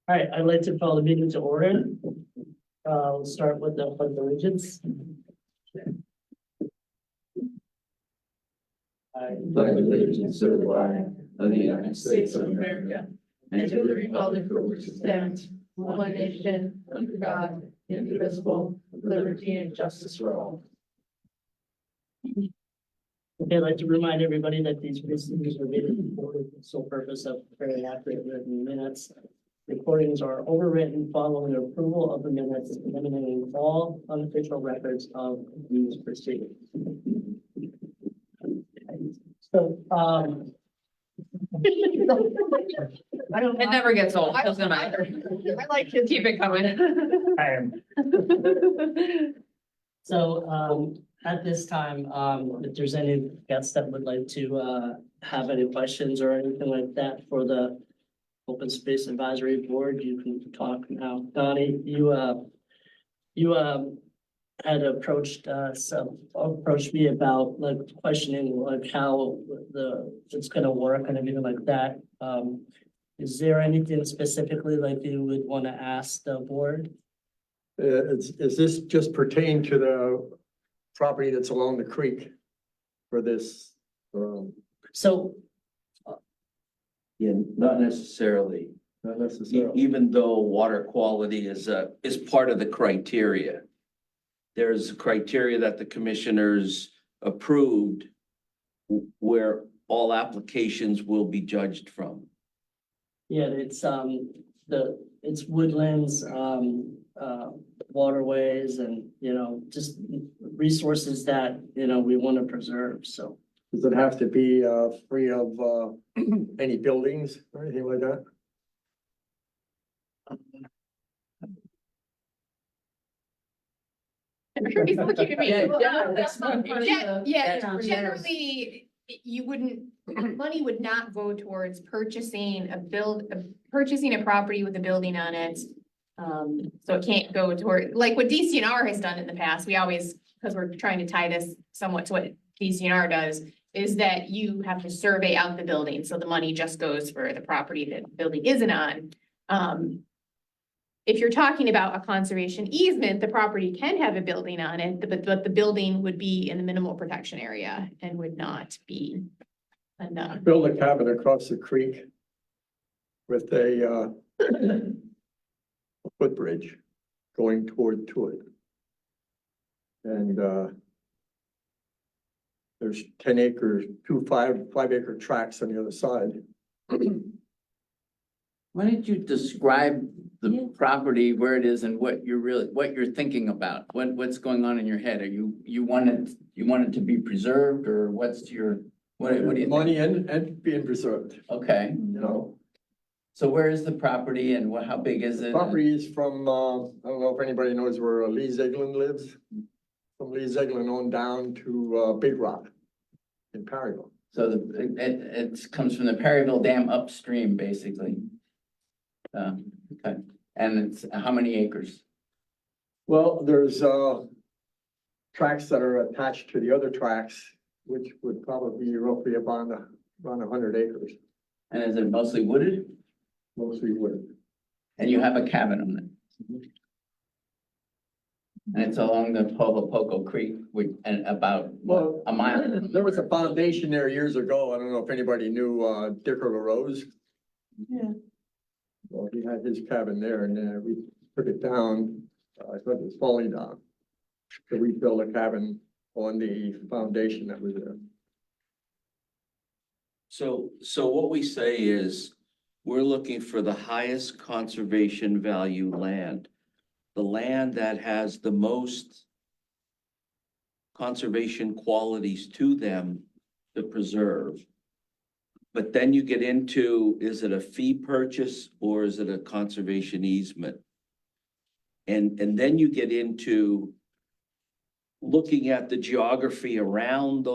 All right, I'd like to call the meeting to order. We'll start with the pledge of allegiance. I pledge allegiance to the flag of the United States of America and to the republic for which it stands, one nation, under God, indivisible, with liberty and justice for all. Okay, I'd like to remind everybody that these proceedings are being recorded for the sole purpose of preparing accurate written minutes. Recordings are overwritten following approval of the minutes, eliminating all unofficial records of these proceedings. So, It never gets old, doesn't matter. I like Keep it coming. So, at this time, if there's any guests that would like to, have any questions or anything like that for the Open Space Advisory Board, you can talk now. Donnie, you had approached me about like questioning like how it's gonna work and everything like that. Is there anything specifically like you would want to ask the board? Is this just pertain to the property that's along the creek for this? So, Yeah, not necessarily, Not necessarily. even though water quality is part of the criteria. There's a criteria that the commissioners approved where all applications will be judged from. yeah, it's woodlands, waterways and, just resources that, we want to preserve, so. Does it have to be free of any buildings or anything like that? He's looking at me. That's not part of the- Yeah, that's generally, you wouldn't, money would not go towards purchasing a property with a building on it. So it can't go toward, like what DCNR has done in the past, we always, because we're trying to tie this somewhat to what DCNR does, is that you have to survey out the building, so the money just goes for the property that the building isn't on. If you're talking about a conservation easement, the property can have a building on it, but the building would be in the minimal protection area and would not be enough. Build a cabin across the creek with a footbridge going to it. And there's 10 acres, five acre tracts on the other side. Why don't you describe the property, where it is and what you're thinking about? What's going on in your head? Are you want it to be preserved or what do you think? Money and being preserved, Okay, you know. so where is the property and how big is it? Property is from, I don't know if anybody knows where Lee Zeglin lives. From Lee Zeglin on down to Big Rock in Perryville. So it comes from the Perryville Dam upstream, basically. Okay, and it's how many acres? Well, there's tracks that are attached to the other tracks, which would probably be roughly around 100 acres, And is it mostly wooded? mostly wood. And you have a cabin on it? And it's along the Poco Creek, and about Well, a mile? there was a foundation there years ago. I don't know if anybody knew Dick LaRose. Yeah. Well, he had his cabin there and we took it down. I thought it was falling down. So we built a cabin on the foundation that was there. So what we say is, we're looking for the highest conservation value land. The land that has the most conservation qualities to them to preserve. But then you get into, is it a fee purchase or is it a conservation easement? And then you get into looking at the geography around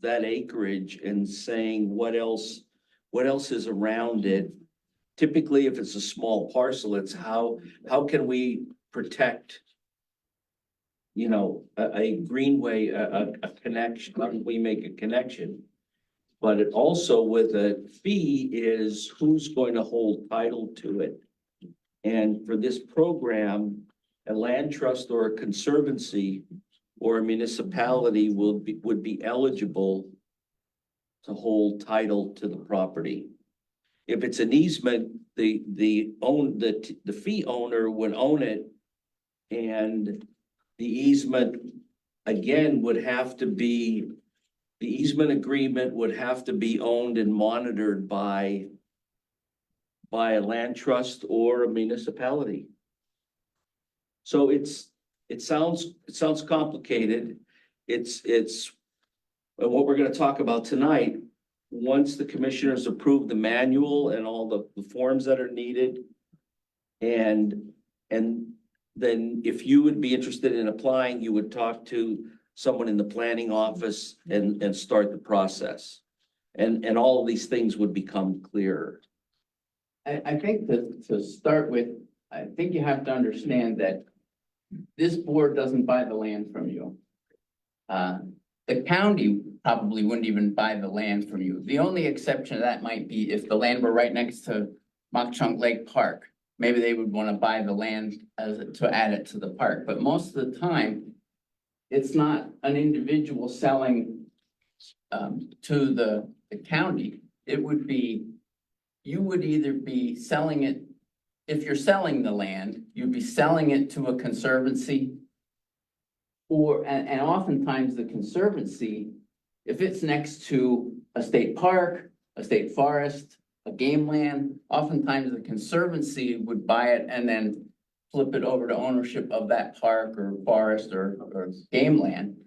that acreage and saying what else is around it. Typically, if it's a small parcel, it's how can we protect, a greenway, a connection, how can we make a connection? But it also with a fee is who's going to hold title to it. And for this program, a land trust or a conservancy or a municipality would be eligible to hold title to the property. If it's an easement, the fee owner would own it. And the easement, again, would have to be, the easement agreement would have to be owned and monitored by a land trust or a municipality. So it sounds complicated. It's what we're gonna talk about tonight. Once the commissioners approve the manual and all the forms that are needed. And then if you would be interested in applying, you would talk to someone in the planning office and start the process. And all of these things would become clearer. I think to start with, I think you have to understand that this board doesn't buy the land from you. The county probably wouldn't even buy the land from you. The only exception to that might be if the land were right next to Mock Chunk Lake Park. Maybe they would want to buy the land to add it to the park, but most of the time, it's not an individual selling to the county. It would be, you would either be selling it, if you're selling the land, you'd be selling it to a conservancy. And oftentimes the conservancy, if it's next to a state park, a state forest, a game land, oftentimes the conservancy would buy it and then flip it over to ownership of that park or forest or game land.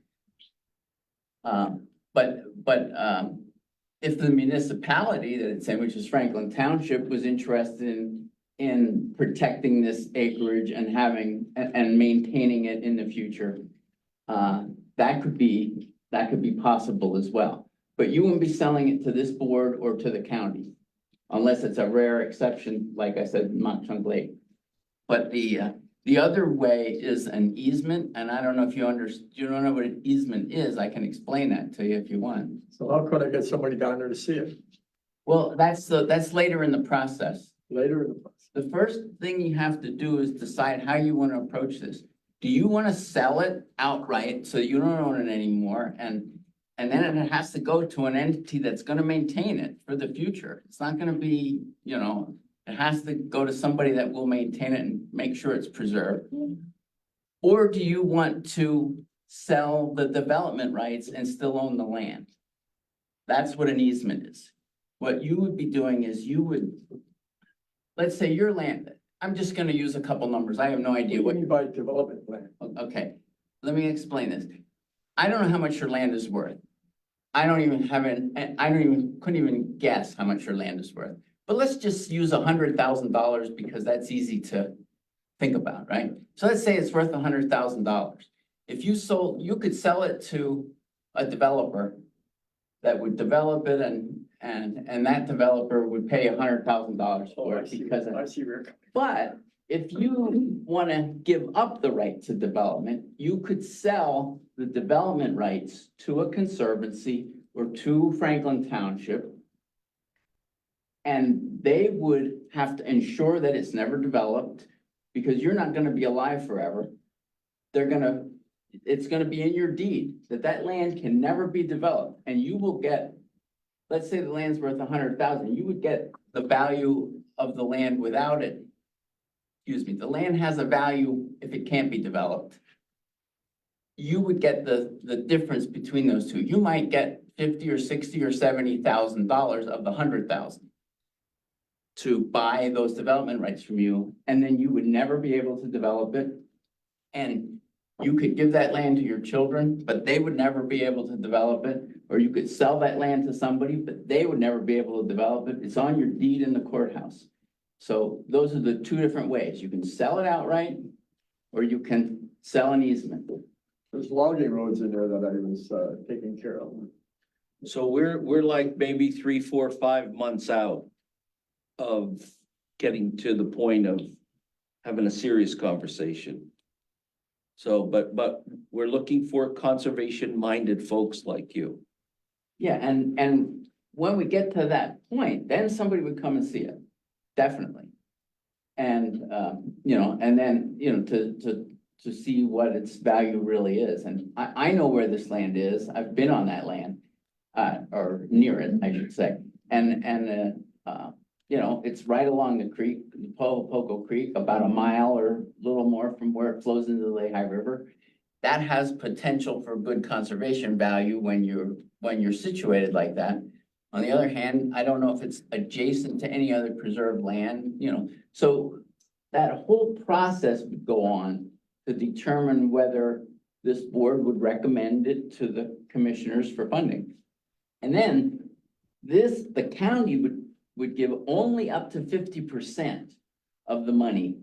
If the municipality that it's in, which is Franklin Township, was interested in protecting this acreage and and maintaining it in the future, that could be possible as well. But you wouldn't be selling it to this board or to the county, unless it's a rare exception, like I said, Mock Chunk Lake. But the other way is an easement, and I don't know if you don't know what an easement is. I can explain that to you if you want. So how could I get somebody down there to see it Well, that's later in the process. later in the process? The first thing you have to do is decide how you want to approach this. Do you want to sell it outright so you don't own it anymore? And then it has to go to an entity that's going to maintain it for the future. It's not going to be, it has to go to somebody that will maintain it and make sure it's preserved. Or do you want to sell the development rights and still own the land? That's what an easement is. What you would be doing is let's say your land, I'm just gonna use a couple numbers. I have no idea What what, do you mean by development plan? okay, let me explain this. I don't know how much your land is worth. Couldn't even guess how much your land is worth. But let's just use $100,000 because that's easy to think about, right? So let's say it's worth $100,000. If you could sell it to a developer that would develop it and that developer would pay $100,000 for it because of. I see where you're coming. But if you want to give up the right to development, you could sell the development rights to a conservancy or to Franklin Township. And they would have to ensure that it's never developed because you're not going to be alive forever. It's going to be in your deed that land can never be developed and you will get, let's say the land's worth 100,000, you would get the value of the land without it. Excuse me, the land has a value if it can't be developed. You would get the difference between those two. You might get $50,000 or $60,000 or $70,000 of the 100,000 to buy those development rights from you, and then you would never be able to develop it. And you could give that land to your children, but they would never be able to develop it. Or you could sell that land to somebody, but they would never be able to develop it. It's on your deed in the courthouse. So those are the two different ways. You can sell it outright, or you can sell an easement. There's logging roads in there that I was taking care of. So we're like maybe 3, 4, 5 months out of getting to the point of having a serious conversation. So, but we're looking for conservation-minded folks like you. Yeah, and when we get to that point, then somebody would come and see it, definitely. And, and then, to see what its value really is. And I know where this land is. I've been on that land, or near it, I should say. It's right along the creek, the Poco Creek, about a mile or a little more from where it flows into the Lehigh River. That has potential for good conservation value when you're situated like that. On the other hand, I don't know if it's adjacent to any other preserved land, so that whole process would go on to determine whether this board would recommend it to the commissioners for funding. And then the county would give only up to 50% of the money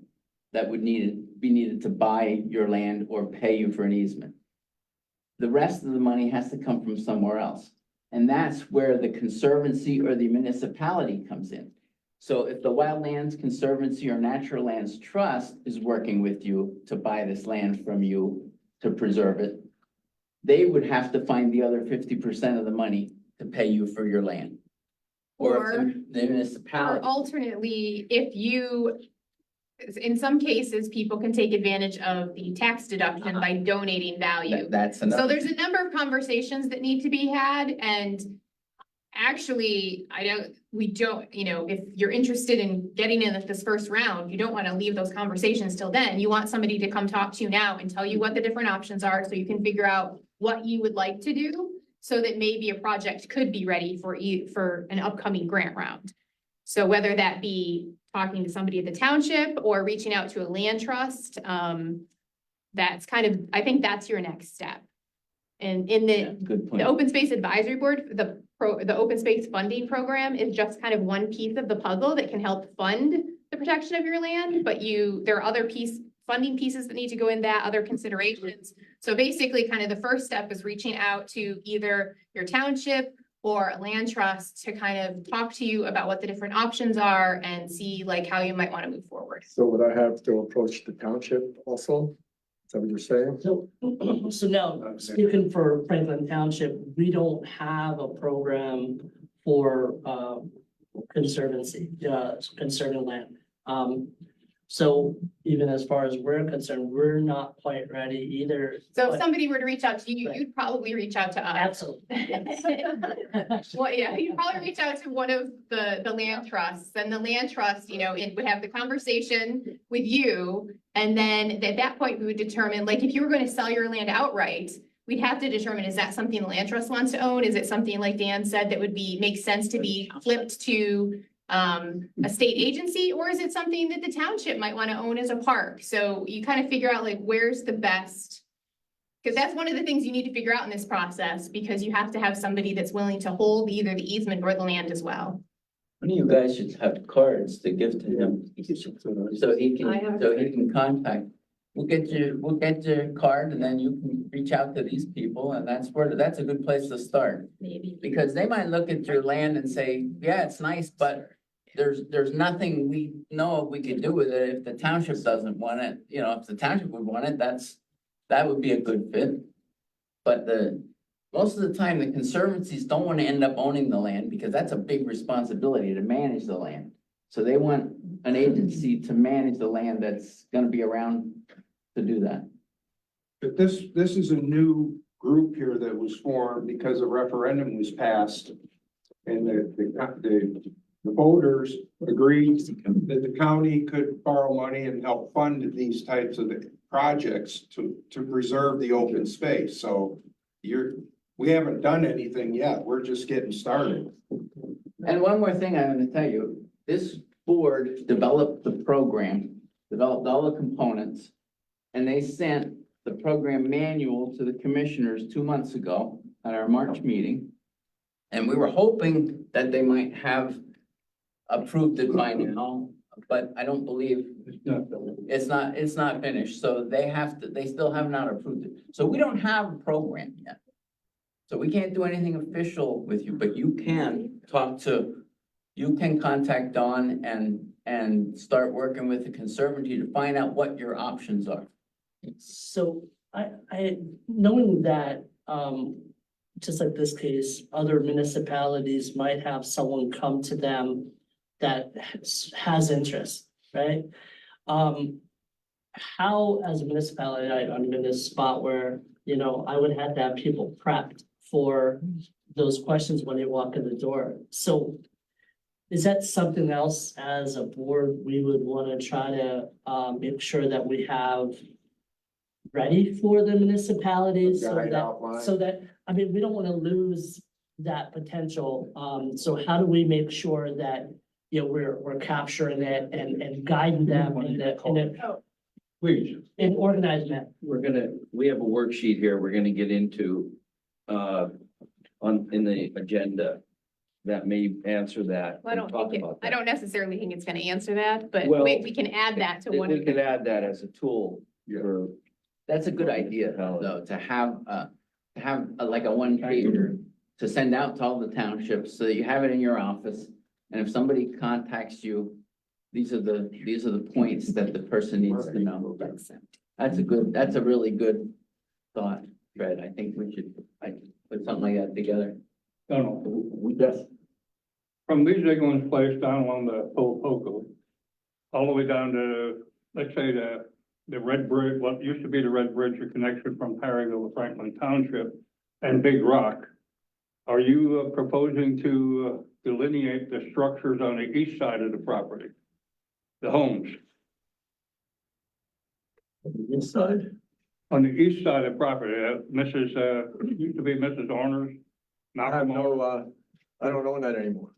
that would be needed to buy your land or pay you for an easement. The rest of the money has to come from somewhere else. And that's where the conservancy or the municipality comes in. So if the Wildlands Conservancy or Natural Lands Trust is working with you to buy this land from you to preserve it, they would have to find the other 50% of the money to pay you for your land. Or if the Or municipality. alternately, in some cases, people can take advantage of the tax deduction by donating value. That's So enough. there's a number of conversations that need to be had, and actually, if you're interested in getting in at this first round, you don't want to leave those conversations till then. You want somebody to come talk to you now and tell you what the different options are, so you can figure out what you would like to do, so that maybe a project could be ready for an upcoming grant round. So whether that be talking to somebody at the township or reaching out to a land trust, that's I think that's your next step. And in Good point. the Open Space Advisory Board, the Open Space Funding Program is just kind of one piece of the puzzle that can help fund the protection of your land, but there are other funding pieces that need to go in that, other considerations. So basically, kind of the first step is reaching out to either your township or a land trust to kind of talk to you about what the different options are and see how you might want to move forward. So would I have to approach the township also? Is that what you're saying? So now, speaking for Franklin Township, we don't have a program for conservancy, conserving land. So even as far as we're concerned, we're not quite ready either. So if somebody were to reach out to you, you'd probably reach out to us. Absolutely. Well, yeah, you'd probably reach out to one of the land trusts, and the land trust, it would have the conversation with you. And then at that point, we would determine, if you were going to sell your land outright, we'd have to determine, is that something the land trust wants to own? Is it something, like Dan said, that would make sense to be flipped to a state agency, or is it something that the township might want to own as a park? So you kind of figure out where's the best. Because that's one of the things you need to figure out in this process, because you have to have somebody that's willing to hold either the easement or the land as well. One of you guys should have cards to give to him, so he can contact. We'll get your card, and then you can reach out to these people, and that's a good place to start. Maybe. Because they might look at your land and say, yeah, it's nice, but there's nothing we know we could do with it if the township doesn't want it. If the township would want it, that would be a good fit. But most of the time, the conservancies don't want to end up owning the land, because that's a big responsibility to manage the land. So they want an agency to manage the land that's gonna be around to do that. But this is a new group here that was formed because a referendum was passed. And the voters agreed that the county could borrow money and help fund these types of projects to preserve the open space. So we haven't done anything yet. We're just getting started. And one more thing I'm gonna tell you, this board developed the program, developed all the components, and they sent the program manual to the commissioners 2 months ago at our March meeting. And we were hoping that they might have approved it by now, but I don't believe it's not finished. So they still have not approved it. So we don't have a program yet. So we can't do anything official with you, but you can contact Dawn and start working with the conservancy to find out what your options are. So I knowing that, just like this case, other municipalities might have someone come to them that has interest. right? How, as a municipality, I'm in this spot where, you know, I would have to have people prepped for those questions when they walk in the door. So is that something else as a board, we would want to try to, make sure that we have ready for the municipalities so Guide that, outline. so that, I mean, we don't want to lose that potential. So how do we make sure that, you know, we're capturing it and guiding them Please. in organizing it? we have a worksheet here, we're gonna get into, in the agenda that may answer that. Well, I don't and talk think it, about I that. don't necessarily think it's gonna answer that, but Well, we can add that to one We of could the. add that as a tool for, That's a good idea, though, to have like a one pager to send out to all the townships, so that you have it in your office. And if somebody contacts you, these are the points that the person needs to know. That's a really good thought, Fred. I think we should, put something like that together. Yes. From Lee Ziglin's place down along the Poco, all the way down to, let's say, the Red Bridge, what used to be the Red Bridge, the connection from Perryville to Franklin Township and Big Rock. Are you proposing to delineate the structures on the east side of the property? The homes East side. on the east side of the property, used to be Mrs. Orner's. I have Malcolm Orner. no, I don't own that anymore.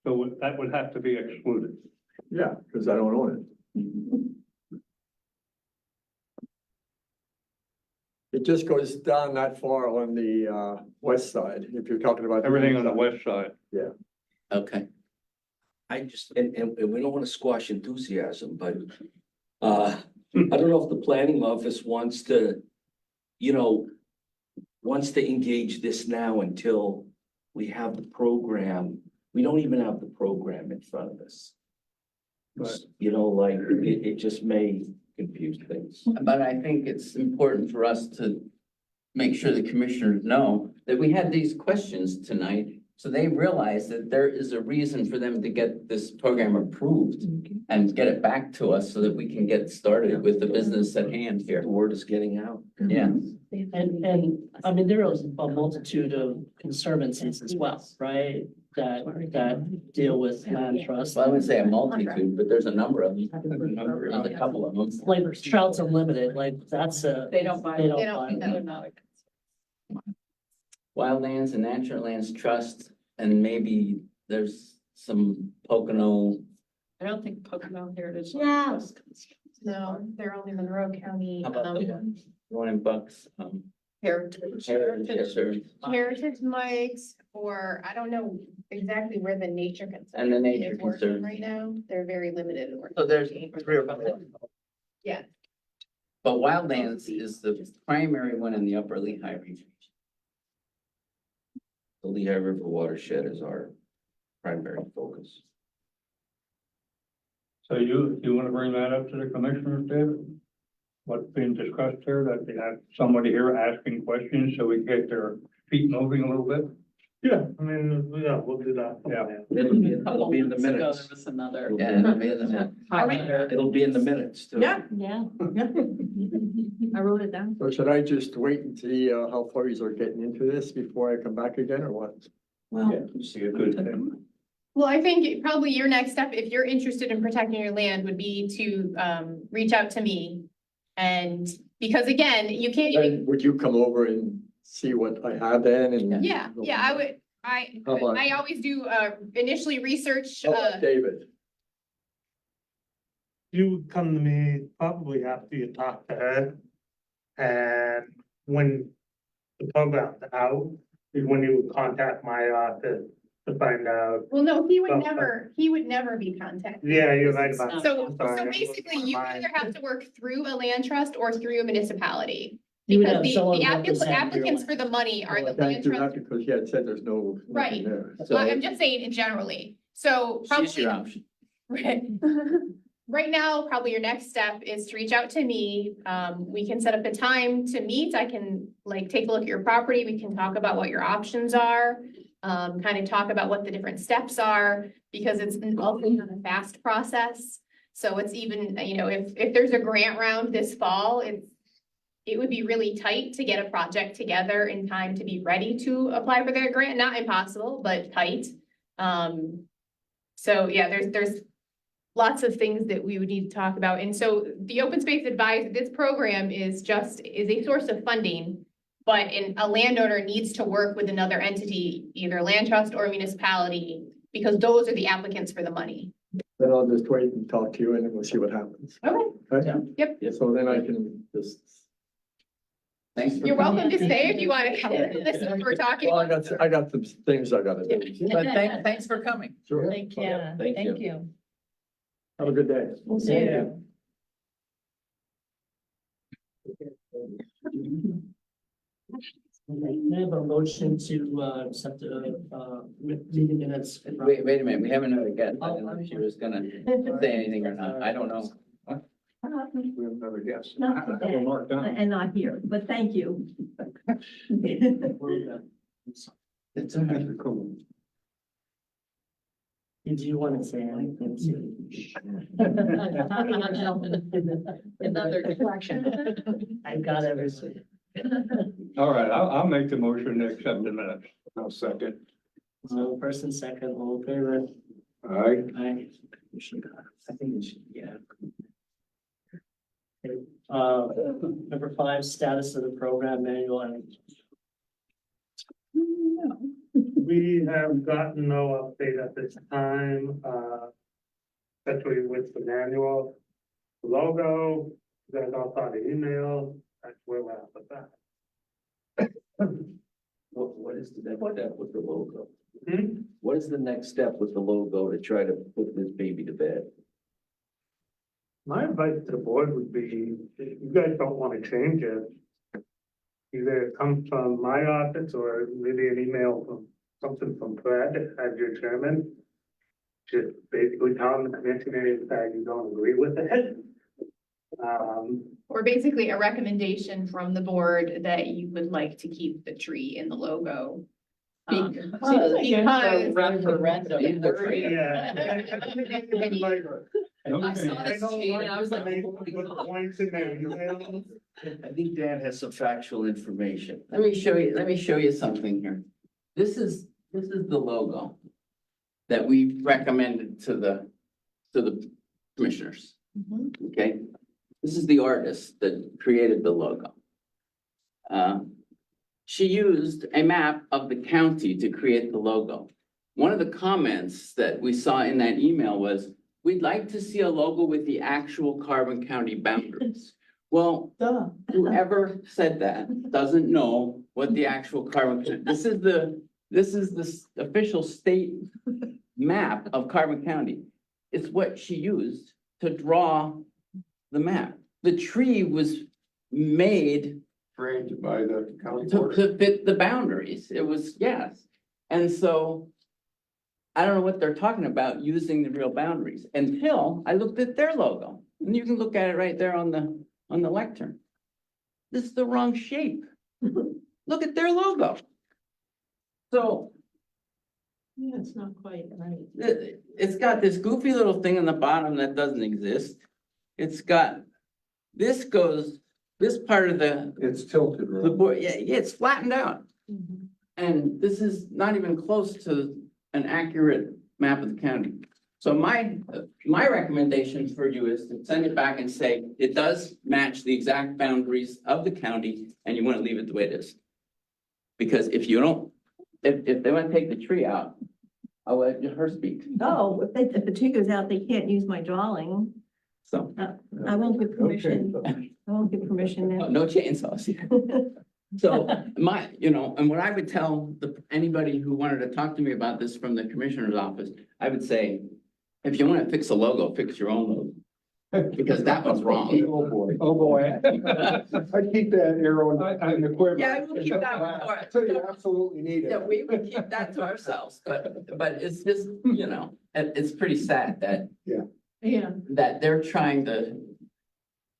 So that would have to be excluded. Yeah, because I don't own it. It just goes down that far on the west side, if you're talking about. Everything on the west side. Okay. I just, and we don't wanna squash enthusiasm, but, I don't know if the planning office wants to, you know, wants to engage this now until we have the program. We don't even have the program in front of us. Right. You know, like, it just may confuse things. But I think it's important for us to make sure the commissioners know that we had these questions tonight. So they realize that there is a reason for them to get this program approved and get it back to us so that we can get started with the business at hand here. The word is getting out. Yeah. And I mean, there is a multitude of conservancies as well, right? That deal with land trust. Well, I wouldn't say a multitude, but there's a number of them. There's a couple of them. Like Trouts Unlimited, like that's They don't buy. They don't They don't, buy no. Wildlands and Natural Lands Trust, and maybe there's some Pocono. I don't think Pocono Heritage. No. No, they're only Monroe County. How about the one in Bucks? Heritage. Heritage Mike's, or I don't know exactly where the Nature Conservancy. And the Nature is working Conservancy. right now. They're very limited in work. So there's 3 or 4. Yeah. But Wildlands is the primary one in the Upper Lehigh region. The Lehigh River watershed is our primary focus. So you want to bring that up to the commissioners, David? What's being discussed here, that they have somebody here asking questions so we can get their feet moving a little bit? Yeah, I mean, yeah, we'll do that. Yeah. It'll be in the There minutes. was another. Yeah, it'll be in the- Highlighter. It'll be in the minutes too. Yeah. Yeah. I wrote it down. So should I just wait and see how far you are getting into this before I come back again, or what? Well, See a good thing. Well, I think probably your next step, if you're interested in protecting your land, would be to reach out to me. And because again, you can't, Then would you come over and see what I have then and? yeah, I would, How about- I always do initially research, How about David? You would come to me probably after you talk to Ed. And when the program's out, is when you would contact my office to find out. well, no, he would Well, never be contacted. Yeah, you're right about that. So, I'm sorry, so I'm basically, losing you my either mind. have to work through a land trust or through a municipality. You would Because have the, someone the represent your applicants land. for the money are Well, I the can't land do trust. that because he had said there's no. nothing Right. there. Well, So I'm just saying generally, so choose your probably, option. right. Right now, probably your next step is to reach out to me. We can set up a time to meet. I can like take a look at your property. We can talk about what your options are. kind of talk about what the different steps are, because it's also not a fast process. So it's even, you know, if there's a grant round this fall, it would be really tight to get a project together in time to be ready to apply for their grant. Not impossible, but tight. So yeah, there's lots of things that we would need to talk about. And so the Open Space Advisor, this program is a source of funding. But a landowner needs to work with another entity, either land trust or municipality, because those are the applicants for the money. Then I'll just wait and talk to you and then we'll see what happens. Okay. Okay? Yep. So then I can just, Thanks for You're coming. welcome to stay if you want to listen to what we're talking well, about. I got some things I gotta do. But thanks for coming. Sure. Thank you. Thank you. Thank you. Have a good day. We'll see you. Can I have a motion to accept the meeting minutes? Wait a minute, we haven't heard again. I don't know if she was gonna say anything or not. I don't know. We have another guest. Not I have today. it marked down. And not here, but thank you. It's all right. Cool. Did you want to say anything? Another distraction. I got everything. All right, I'll make the motion to accept the minutes. I'll second. So first and second, all in favor? All right. I think it should, yeah. Okay, number 5, status of the program manual and We have gotten no update at this time, especially with the manual. Logo, you guys all saw the email, that's where we're at with that. What is the next step with the logo? Hmm? What is the next step with the logo to try to put this baby to bed? My advice to the board would be, if you guys don't want to change it, either it comes from my office or maybe an email from, something from Fred as your chairman. Just basically telling the commissioners that you don't agree with it. Or basically a recommendation from the board that you would like to keep the tree in the logo. Because. Because- Referendum. Yeah. I saw this tweet and I was like, They holy put cow. points in their email. I think Dan has some factual information. Let me show you something here. This is the logo that we recommended to the commissioners. Okay, this is the artist that created the logo. She used a map of the county to create the logo. One of the comments that we saw in that email was, we'd like to see a logo with the actual Carbon County boundaries. Well, whoever said that doesn't know what the actual Carbon, this is the official state map of Carbon County. It's what she used to draw the map. The tree was made Framed by the county to board. fit the boundaries. It was, yes. And so I don't know what they're talking about using the real boundaries until I looked at their logo. And you can look at it right there on the lectern. This is the wrong shape. Look at their logo. So Yeah, it's not quite right. it's got this goofy little thing on the bottom that doesn't exist. It's got, this part of the It's tilted, the right? board, yeah, it's flattened out. Mhm. And this is not even close to an accurate map of the county. So my recommendation for you is to send it back and say, it does match the exact boundaries of the county and you want to leave it the way it is. Because if you don't, if they want to take the tree out, I'll let her speak. No, if the tree goes out, they can't use my drawing. So, I won't give permission. Okay. I won't give permission now. no chainsaws. So and what I would tell anybody who wanted to talk to me about this from the commissioner's office, I would say, if you want to fix a logo, fix your own logo. Because that was wrong. Oh, boy. Oh, boy. I'd keep that arrow in the quiver. Yeah, I will keep that one for it. So you absolutely need Yeah, it. we would keep that to ourselves, but it's just, it's pretty sad that Yeah. they're trying to,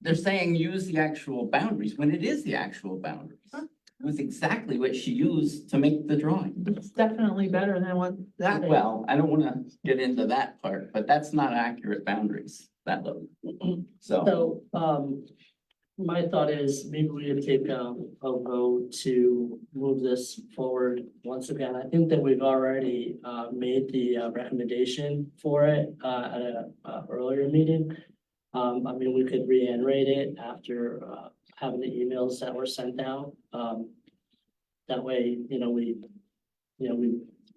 they're saying use the actual boundaries when it is the actual boundaries. It was exactly what she used to make the drawing. It's definitely better than what that. Well, I don't wanna get into that part, but that's not accurate boundaries, that look. So, So, my thought is maybe we could take a vote to move this forward. Once again, I think that we've already, made the recommendation for it, at a, earlier meeting. I mean, we could reiterate it after, having the emails that were sent out. That way, we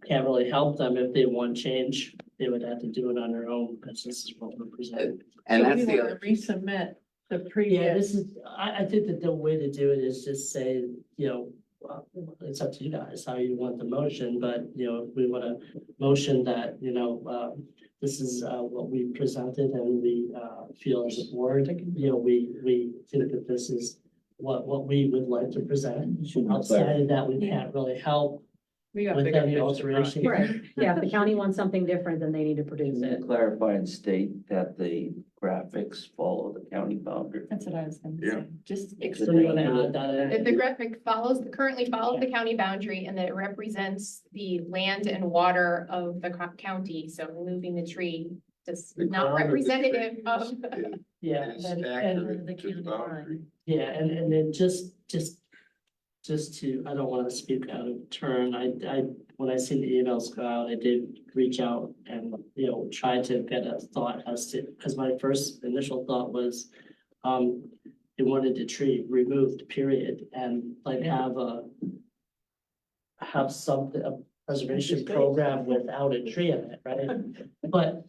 can't really help them if they want change. They would have to do it on their own, because this is what we're presenting. and So that's we the wanna other, resubmit the Yeah, previous. this is, I think that the way to do it is just say, it's up to you guys how you want the motion, but, we want a motion that, this is, what we presented and we, feel as a board, we think that this is what we would like to present. Outside of that, we can't really help We got with bigger any fish to alteration. fry. Right, yeah, if the county wants something different, then they need to produce Can you it. clarify and state that the graphics follow the county boundary? That's what I was gonna Yeah. say, just. So you wanna add that in? That the graphic currently follows the county boundary and that it represents the land and water of the county, so removing the tree. Just The not crown of the representative tree of. Yeah, is and, accurate the to the county boundary. yeah, and then just to, I don't wanna speak out of turn, when I seen the emails go out, I did reach out and, try to get a thought as to, cause my first initial thought was, they wanted the tree removed, period, and like have something, a preservation program without a tree in it, right? But,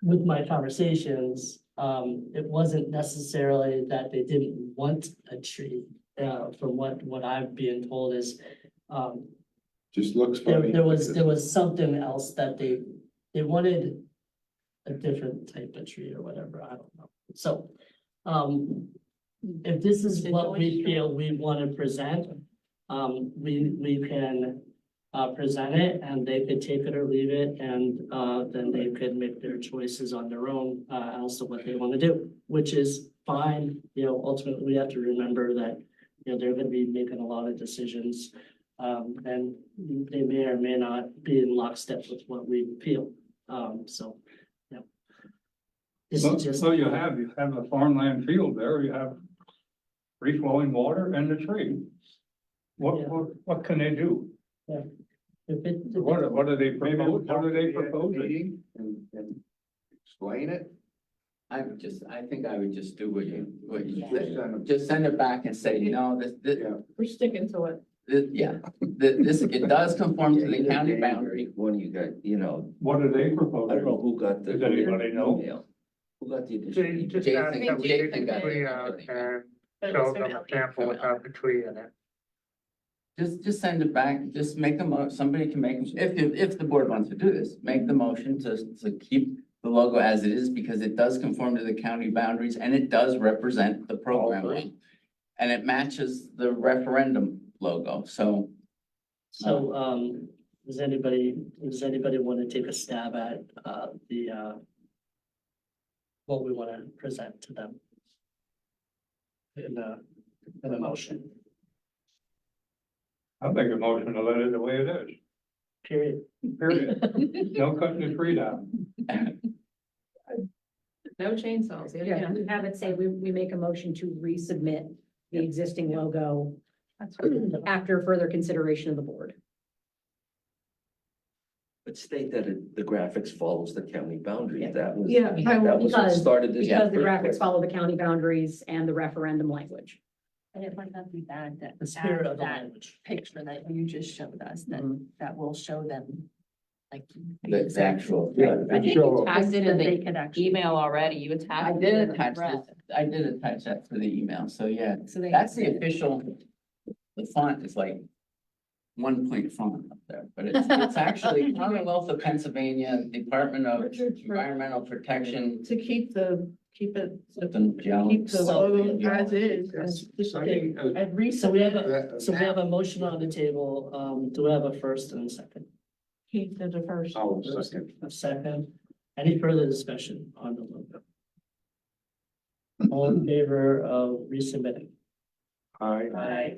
with my conversations, it wasn't necessarily that they didn't want a tree. From what I'm being told is, Just looks there funny. was something else that they wanted a different type of tree or whatever, I don't know. So, if this is what we feel we want to present, we can present it and they could take it or leave it, and then they could make their choices on their own as to what they want to do, which is fine. Ultimately, we have to remember that, they're gonna be making a lot of decisions. And they may or may not be in lockstep with what we feel. So, yeah. This is just. So you have a farmland field there, you have free flowing water and the tree. Yeah. What can they do? If it, What are they Maybe it would proposing? What are they help to be at the proposing? meeting and explain it. I think I would just do what you Just said. send them. Just send it back and say, this, Yeah. We're sticking to it. it does conform to the Yeah, county either boundary. One of you got, What are they I don't know proposing? who got the. Does anybody know? email. Who got the So additional? you email? just Jason- ask that we Jason take the got tree it. out and But it show was them from a Elliot. sample without the tree in it. Just send it back, just make somebody can make, if the board wants to do this, make the motion to keep the logo as it is, because it does conform to the county boundaries and it does represent the program. Okay. And it matches the referendum logo, so. So, does anybody want to take a stab at, what we want to present to them? In a motion, I make a motion to let it the way it is, period. period. No cutting the tree down. No chainsaws. Yeah, we have it say, we make a motion to resubmit the existing logo after further consideration of the board. But state that the graphics follows the county boundary. That was. Yeah, That was what because- started this. Because the first graphics place. follow the county boundaries and the referendum language. And it might not be bad that The spirit add of the that language. picture that you just showed us, that will show them. Like. The actual. I think Sure. you tagged it in That they the could actually. email already, you I attached. did it in the attach thread. this, I did attach that to the email, so yeah, So they. that's the official. The font is like 1 point font up there, but it's actually Commonwealth of Pennsylvania, Department of Environmental Protection. To keep it, Something Jones. keep the logo as is. Yes. Just I mean, and So we have a, that- so we have a motion on the table. Do we have a first and a second? keep the first. I'll second. A second. Any further discussion on the logo? All in favor of resubmitting? I, Aye.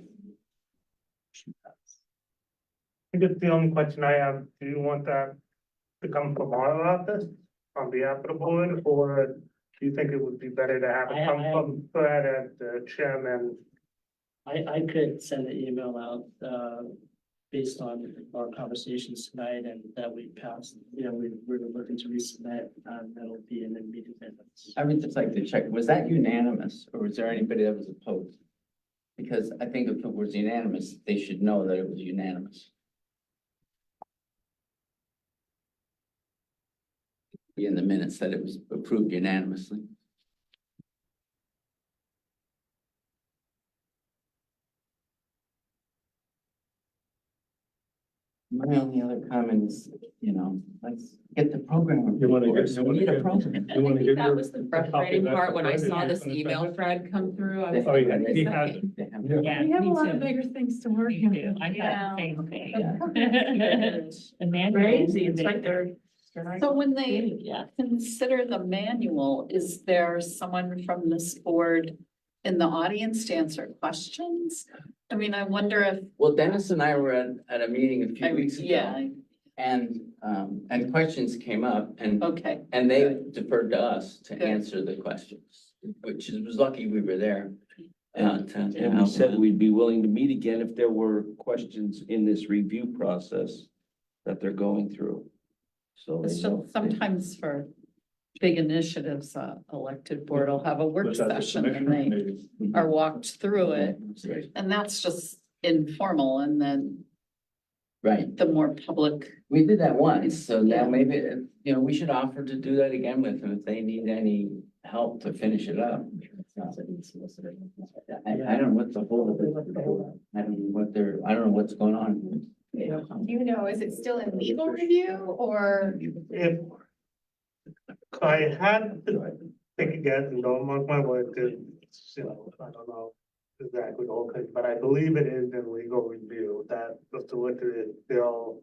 I guess the only question I have, do you want that to come from our office on behalf of the board, or do you think it would be better to have it come from Fred as the chairman? I could send an email out, based on our conversations tonight and that we passed, we're looking to resubmit, that'll be in the meeting minutes. I would just like to check, was that unanimous or was there anybody that was opposed? Because I think if it was unanimous, they should know that it was unanimous. Be in the minutes that it was approved unanimously. My only other comment is, let's get the program. You wanna approved. get- you We wanna need a get- program. You wanna give That your- was the a copy frustrating back part to when I Fred, saw and this you can email send it? thread come through. I was Oh, like, yeah, wait a he second. has. They have- Yeah. Yeah, We have a me lot of too. bigger things to worry on. I Yeah. thought the same thing. The manual. Crazy, it's like they're. So when they Yeah. consider the manual, is there someone from this board in the audience to answer questions? I mean, I wonder if. Well, Dennis and I were at a meeting a few weeks ago. Yeah, And questions came up okay. and they deferred to us to Good. answer the questions, which was lucky we were there. And we said we'd be willing to meet again if there were questions in this review process that they're going through. So. It's they know. just sometimes for big initiatives, elected board will have a work Was that the session and commissioners they meeting? are walked through it. Right. And that's just informal and then Right, the more public. we did that once, so now Yeah. maybe, we should offer to do that again with them if they need any help to finish it up. I don't know what the whole, I don't know I don't know what's going on. Is it still in legal review or? If I had to think again, and don't mark my word, because, I don't know exactly the whole thing, but I believe it is in legal review that the solicitor is still.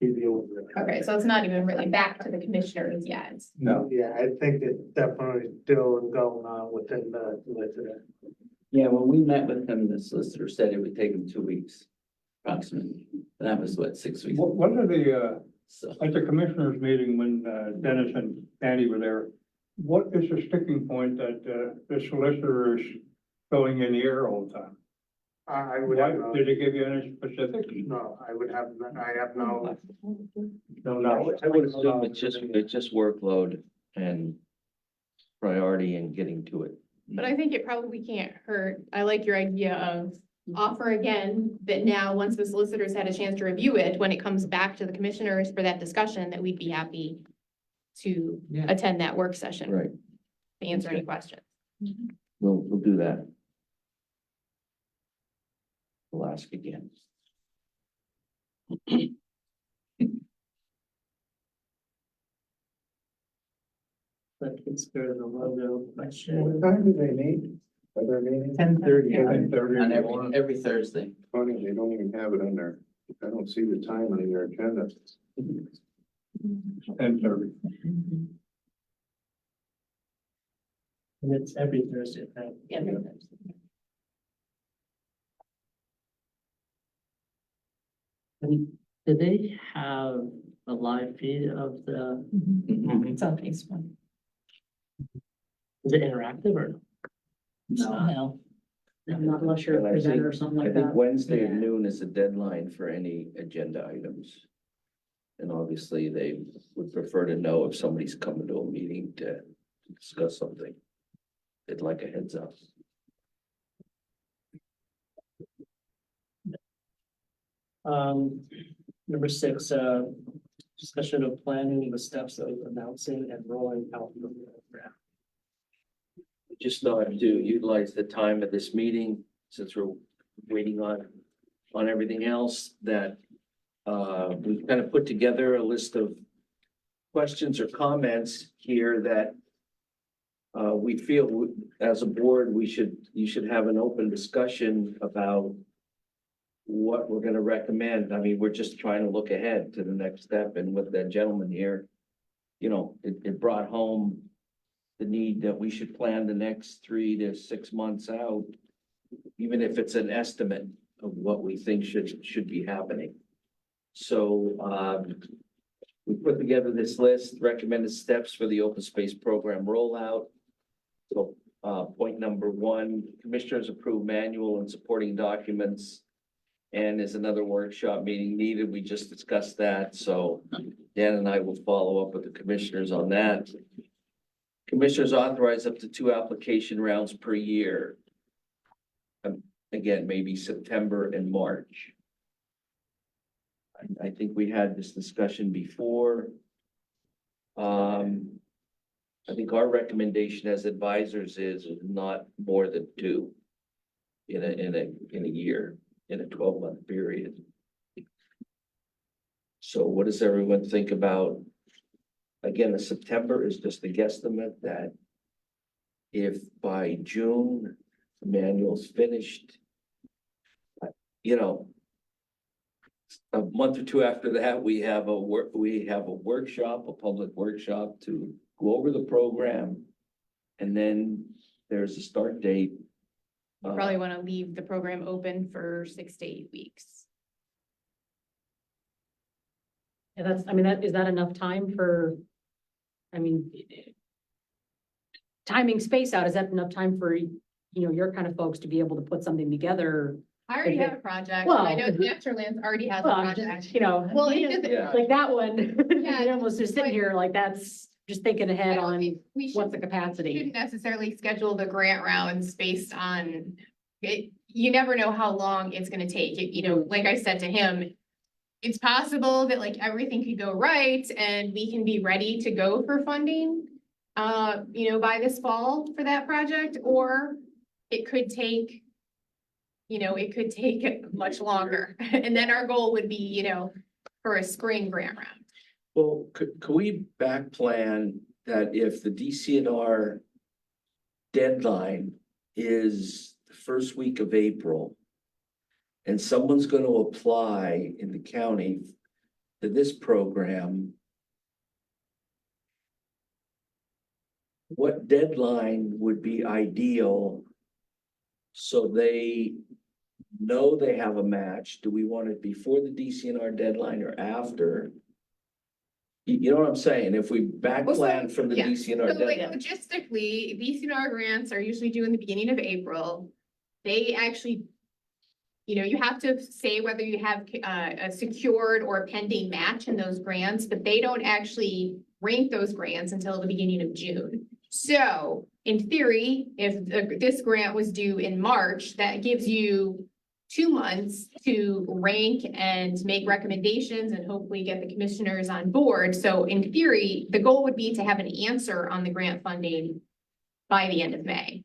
He's dealing with it. Okay, so it's not even really back to the commissioners yet. No. Yeah, I think it's definitely still going on within the solicitor. Yeah, when we met with them, the solicitor said it would take them 2 weeks approximately. That was what, 6 weeks? What are the, So, at the commissioners meeting when Dennis and Andy were there, what is the sticking point that the solicitor is filling in the air all the time? I would Why, have, no- did they give you any specifics? no, I have no. No, I would assume it's just workload and priority in getting to it. But I think it probably can't hurt. I like your idea of offer again, that now, once the solicitors had a chance to review it, when it comes back to the commissioners for that discussion, that we'd be happy to Yeah. attend that work session. Right. To answer any questions. We'll do that. We'll ask again. That takes care of the logo question. What time do they meet? Are they meeting? 10:30. 10:30. on every Thursday. Funny, they don't even have it on there. I don't see the time on their agenda. 10:30. And it's every Thursday, right? Every And do they have a live feed of the, It's on Facebook. is it interactive or? No. I'm not unless you're a And I presenter think- or something I like think that. Wednesday at Yeah. noon is the deadline for any agenda items. And obviously, they would prefer to know if somebody's coming to a meeting to discuss something. They'd like a heads up. Number 6, discussion of planning the steps of announcing and rolling out the program. Just thought to utilize the time of this meeting, since we're waiting on everything else, that we've kind of put together a list of questions or comments here that we feel as a board, you should have an open discussion about what we're gonna recommend. I mean, we're just trying to look ahead to the next step, and with that gentleman here, it brought home the need that we should plan the next 3 to 6 months out, even if it's an estimate, of what we think should be happening. So, we put together this list, recommended steps for the open space program rollout. So, point number one, commissioners approve manual and supporting documents. And is another workshop meeting needed? We just discussed that, so Dan and I will follow up with the commissioners on that. Commissioners authorize up to 2 application rounds per year. Again, maybe September and March. I think we had this discussion before. I think our recommendation as advisors is not more than 2 in a year, in a 12-month period. So what does everyone think about? Again, the September is just a guesstimate that if by June the manual's finished, a month or 2 after that, we have a workshop, a public workshop to go over the program. And then there's a start date. You probably want to leave the program open for 6 to 8 weeks. Yeah, is that enough time for, timing space out, is that enough time for, your kind of folks to be able to put something together? I already have a project. Well- I know Masterlands already has a Well, I'm project. just, Well, it just- Yeah. like that one, Yeah, you're almost just sitting here like that's just thinking I ahead don't on think we what's the should, capacity. shouldn't necessarily schedule the grant rounds based on it. You never know how long it's gonna take. Like I said to him, it's possible that like everything could go right and we can be ready to go for funding, by this fall for that project, or it could take, much longer. And then our goal would be, for a spring grant round. Well, could we back plan that if the DCNR deadline is the first week of April and someone's going to apply in the county to this program, what deadline would be ideal so they know they have a match? Do we want it before the DCNR deadline or after? You know what I'm saying? If we back Well, so- plan from the yeah. DCNR So like deadline. logistically, DCNR grants are usually due in the beginning of April. They actually, you have to say whether you have a secured or pending match in those grants, but they don't actually rank those grants until the beginning of June. So in theory, if this grant was due in March, that gives you 2 months to rank and make recommendations and hopefully get the commissioners on board. So in theory, the goal would be to have an answer on the grant funding by the end of May.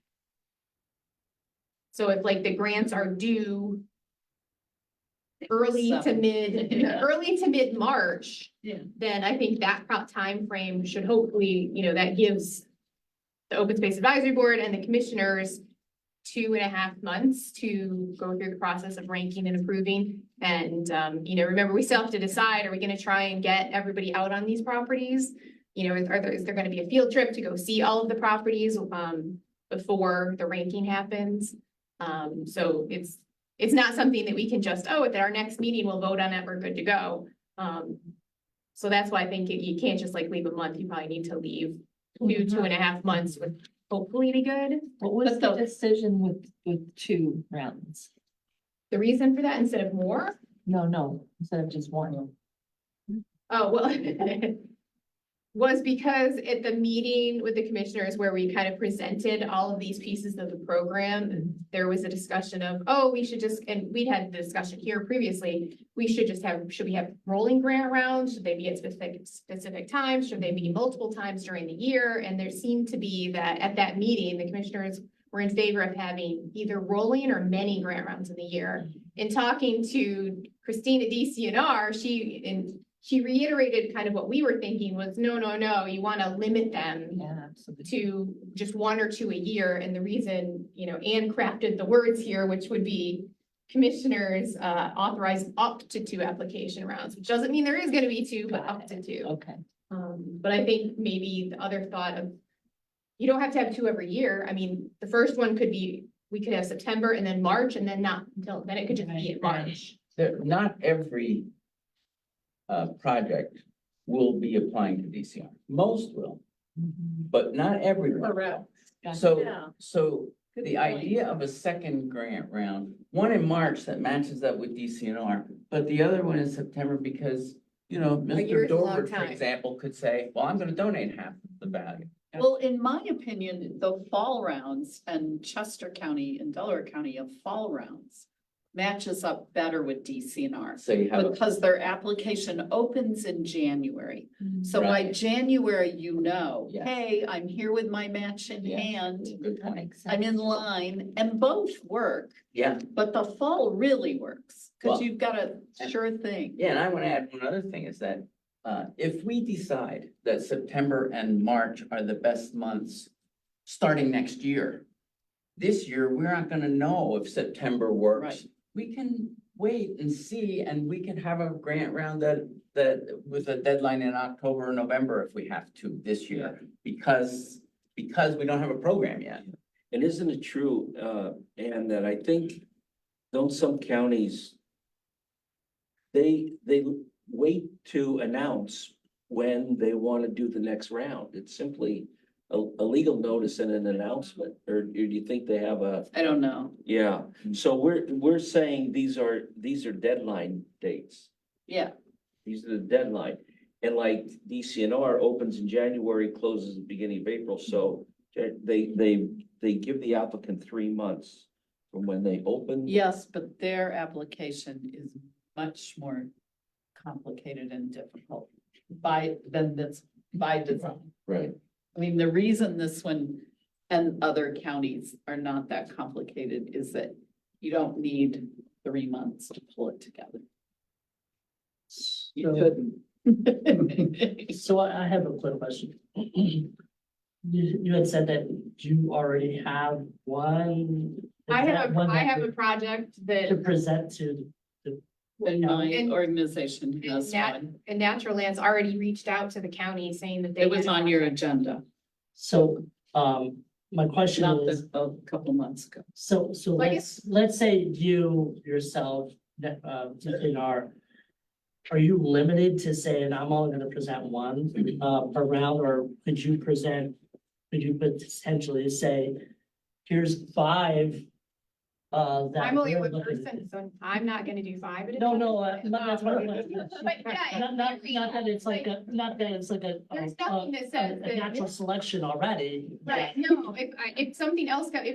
So if like the grants are due early to mid March, Yeah. then I think that time frame should hopefully, that gives the Open Space Advisory Board and the commissioners 2.5 months to go through the process of ranking and approving. And, remember, we still have to decide, are we gonna try and get everybody out on these properties? Is there gonna be a field trip to go see all of the properties, before the ranking happens? So it's not something that we can just, at our next meeting, we'll vote on it, we're good to go. So that's why I think you can't just like leave a month, you probably need to leave 2.5 months would hopefully be good. What was But the the- decision with 2 rounds? The reason for that instead of more, No, instead of just 1. oh, well, was because at the meeting with the commissioners where we kind of presented all of these pieces of the program, there was a discussion of, we should just, and we'd had the discussion here previously, should we have rolling grant rounds? Should they be at specific times? Should they be multiple times during the year? And there seemed to be that at that meeting, the commissioners were in favor of having either rolling or many grant rounds in the year. In talking to Christina DCNR, she reiterated kind of what we were thinking was, no, you want to limit them Yeah, absolutely. to just 1 or 2 a year. And the reason, Anne crafted the words here, which would be commissioners authorize up to 2 application rounds, which doesn't mean there is going to be 2, but up to 2. Okay. But I think maybe the other thought of, you don't have to have 2 every year. I mean, the first one could be we could have September and then March and then not until, then it could just be in March. Not every project will be applying to DCR. Most will, but not everyone. Correct. So the idea of a second grant round, one in March that matches up with DCNR, but the other one in September because, you know, year Mr. is a long Dover, for time. example, could say, well, I'm gonna donate half of the value. Well, in my opinion, the fall rounds and Chester County and Delaware County of fall rounds matches up better with DCNR. So you have, Because their application opens in January. So by Right. January, you know, Yeah. hey, I'm here with my match in Yeah. hand. good point. I'm in line, and both work, Yeah, but the fall really works, Well, because you've got a sure thing. yeah, and I wanna add one other thing is that, if we decide that September and March are the best months starting next year, this year, we're not gonna know if September works. Right. We can wait and see, and we can have a grant round that with a deadline in October or November if we have to this year. Because we don't have a program yet. And isn't it true, and that I think, don't some counties, they wait to announce when they want to do the next round? It's simply a legal notice and an announcement, or do you think they have a, I don't know. yeah? So we're saying these are deadline dates. Yeah, These are the deadline. And like DCNR opens in January, closes at the beginning of April, so they give the applicant 3 months from when they open. yes, but their application is much more complicated and difficult than that's by design. Right. I mean, the reason this one and other counties are not that complicated is that you don't need 3 months to pull it together. You So- couldn't. So I have a quick question. You had said that you already have one. is I that have, one I that have a would- project To that, present to, And my And- organization has Nat- one. and Natural Lands already reached out to the county saying that they. It was had a on your project. agenda, so, my question not is, a couple months ago. so I let's say you yourself, that, are you limited to saying, I'm only gonna present one, per round, or could you potentially say, here's 5, that. I'm only we're one looking- person, so I'm not gonna do 5 at a No, time. no, that's what I'm. But yeah, Not that it's like not that it's like There's nothing that says a that- natural selection already. Right, no, if something else got,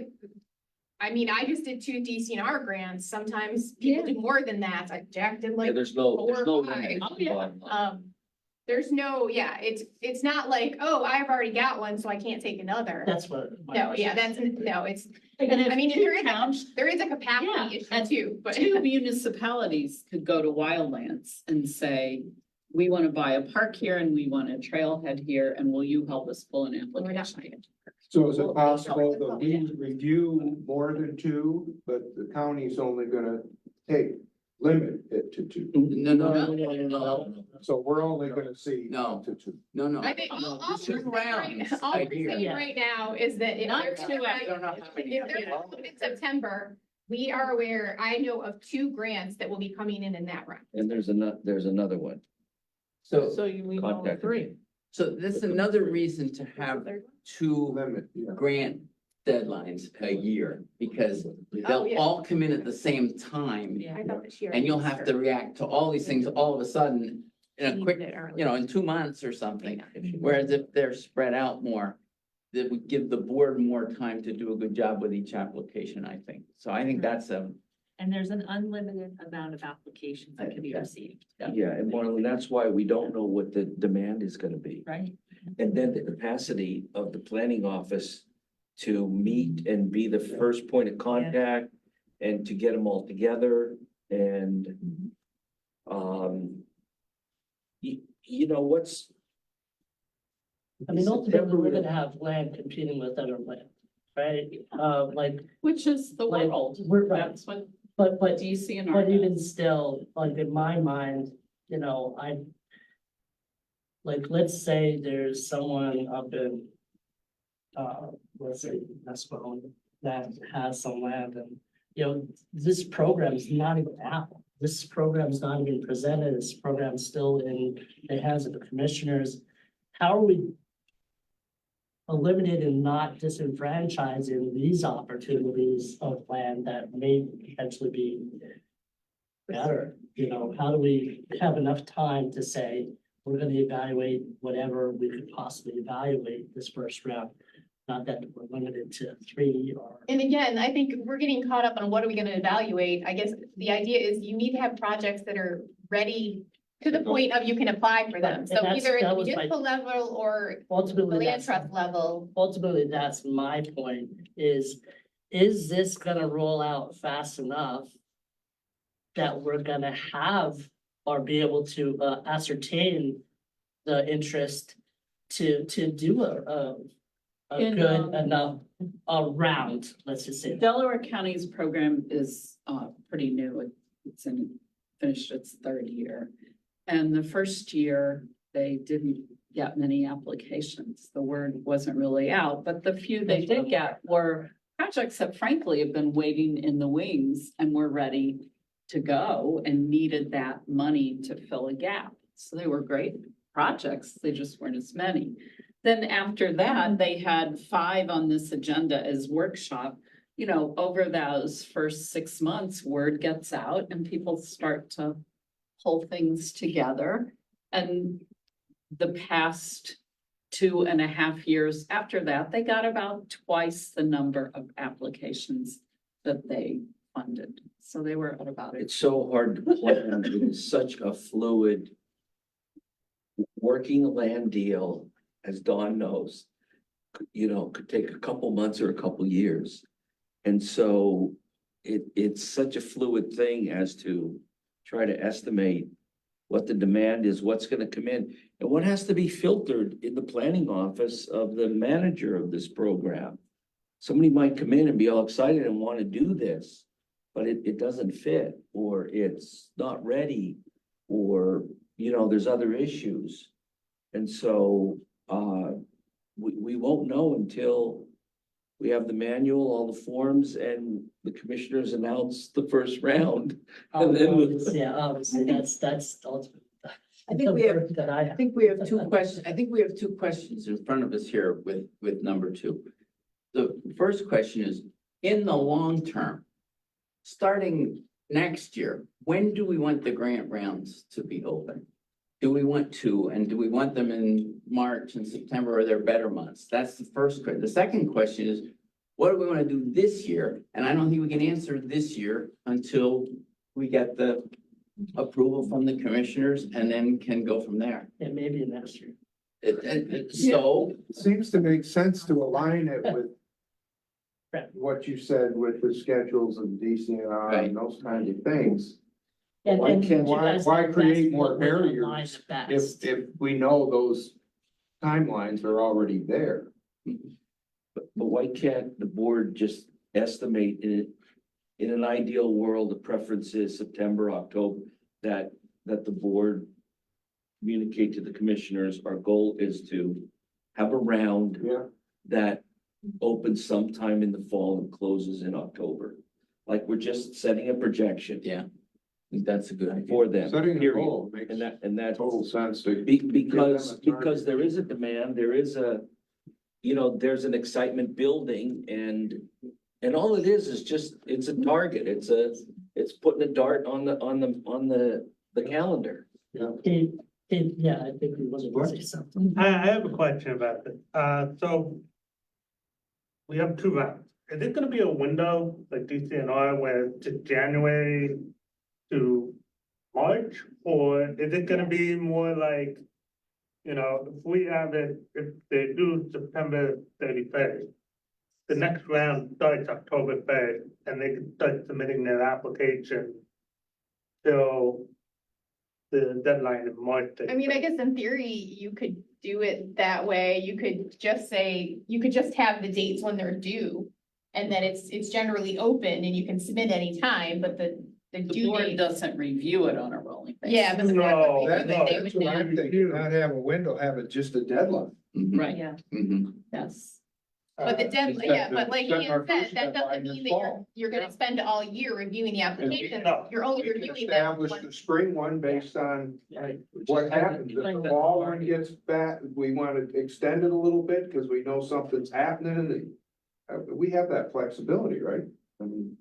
I mean, I just did 2 DCNR grants, sometimes people do more than that, Jack did Yeah, like, there's no 4 or 5. limit. Oh, yeah. There's no, yeah, it's not like, oh, I've already got one, so I can't take another. That's what. No, yeah, that's, no, it's, And if I mean, two there is, towns- there is a Yeah, capacity issue and too, but. Two municipalities could go to Wildlands and say, we want to buy a park here and we want a trailhead here, and will you help us pull an We're not application? So is it possible that we review more than 2, but the county's only gonna limit it to 2? No. So we're only gonna see No. to 2. No. I think all we're Two saying right rounds now, all we're a year. saying right now is that if Not they're two, gonna- I don't know how many. if they're gonna open in September, we are aware, I know of 2 grants that will be coming in that round. And there's another one. So, we know Contact. 3. so this is another reason to have 2 Limit, yeah. grant deadlines a year, because they'll yeah. all come in at the same time. I thought that she And already you'll have to react to all these things all of a sudden in a needed quick, it early. you know, in 2 months or something. Whereas if they're spread out more, that would give the board more time to do a good job with each application, I think. So I think that's And there's an unlimited amount of applications that can be Yeah. received, Yeah, and Marlon, that's why we don't know what the demand is gonna be. right? And then the capacity of the planning office to meet and be the first point of contact and to get them all together and, you know, what's. I mean, ultimately, we're September- gonna have land competing with other land, right? Like, Which is the Like, world. we're right. That's what but DCNR But even does. still, like in my mind, you know, like, let's say there's someone up in, let's say, Nespahone, that has some land and, you know, this program is not even out. This program is not even presented, this program is still in the hands of the commissioners. How are we eliminating and not disenfranchising these opportunities of land that may potentially be better? You know, how do we have enough time to say, we're gonna evaluate whatever we could possibly evaluate this first round? Not that we're limited to 3 or. And again, I think we're getting caught up on what are we gonna evaluate? I guess the idea is you need to have projects that are ready to the point of you can apply for them. And So that's- either at that the was my- municipal level or the Ultimately, land that's, trust level. ultimately, that's my point, is this gonna roll out fast enough that we're gonna have or be able to ascertain the interest to do a In, good enough round, let's just say. Delaware County's program is pretty new. It's finished its 3rd year. And the first year, they didn't get many applications. The word wasn't really out, but the few they did get were projects that frankly have been waiting in the wings and were ready to go and needed that money to fill a gap. So they were great projects, they just weren't as many. Then after that, they had 5 on this agenda as workshop. You know, over those first 6 months, word gets out and people start to pull things together. And the past 2.5 years after that, they got about twice the number of applications that they funded. So they were at about it. It's so hard to plan. It is such a fluid. Working a land deal, as Dawn knows, could take a couple months or a couple years. And so it's such a fluid thing as to try to estimate what the demand is, what's gonna come in, and what has to be filtered in the planning office of the manager of this program. Somebody might come in and be all excited and wanna do this, but it doesn't fit, or it's not ready, or, there's other issues. And so, we won't know until we have the manual, all the forms, and the commissioners announce the first round. And then Obviously, that's ultimate. I think we have- That I think we have 2 questions. I think we have 2 questions in front of us here with number 2. The first question is, in the long term, starting next year, when do we want the grant rounds to be open? Do we want 2, and do we want them in March and September, or they're better months? That's the first question. The second question is, what do we want to do this year? And I don't think we can answer this year until we get the approval from the commissioners, and then can go from there. It may be next year. So, It seems to make sense to align it with Right. what you said with the schedules of DCNR Right. and those kinds of things. And- Why and can't- you guys why know create best more what would align barriers the best. If we know those timelines are already there. But why can't the board just estimate in an ideal world, the preference is September, October, that the board communicate to the commissioners, our goal is to have a round Yeah. that opens sometime in the fall and closes in October. Like we're just setting a projection yeah, I think that's a good idea. for them, Setting a period. goal makes And that total sense to. because there is a demand, there is there's an excitement building, and all it is just, it's a target, it's putting a dart on the calendar. Yeah, I think we wanted to say something. I have a question about this. So we have 2 rounds. Is it gonna be a window like DCNR where it's January to March? Or is it gonna be more like, if we have it, if they do September 31st, the next round starts October 3rd, and they can start submitting their application till the deadline in March. I mean, I guess in theory, you could do it that way. You could just have the dates when they're due. And then it's generally open and you can submit anytime, but the The due board date. doesn't review it on a rolling basis. Yeah, but the board No, would review it. They That's would what not. I'm thinking, not have a window, have it just a deadline. Mhm, Right, mhm. yes. But the deadline, yeah, but like Set our Ian said, first that deadline doesn't is mean that fall. you're gonna spend all year reviewing the application. No. You're only We can reviewing them. establish the spring one based on Right. what happens. If the fall one gets back, we want to extend it a little bit because we know something's happening and we have that flexibility, right? I mean,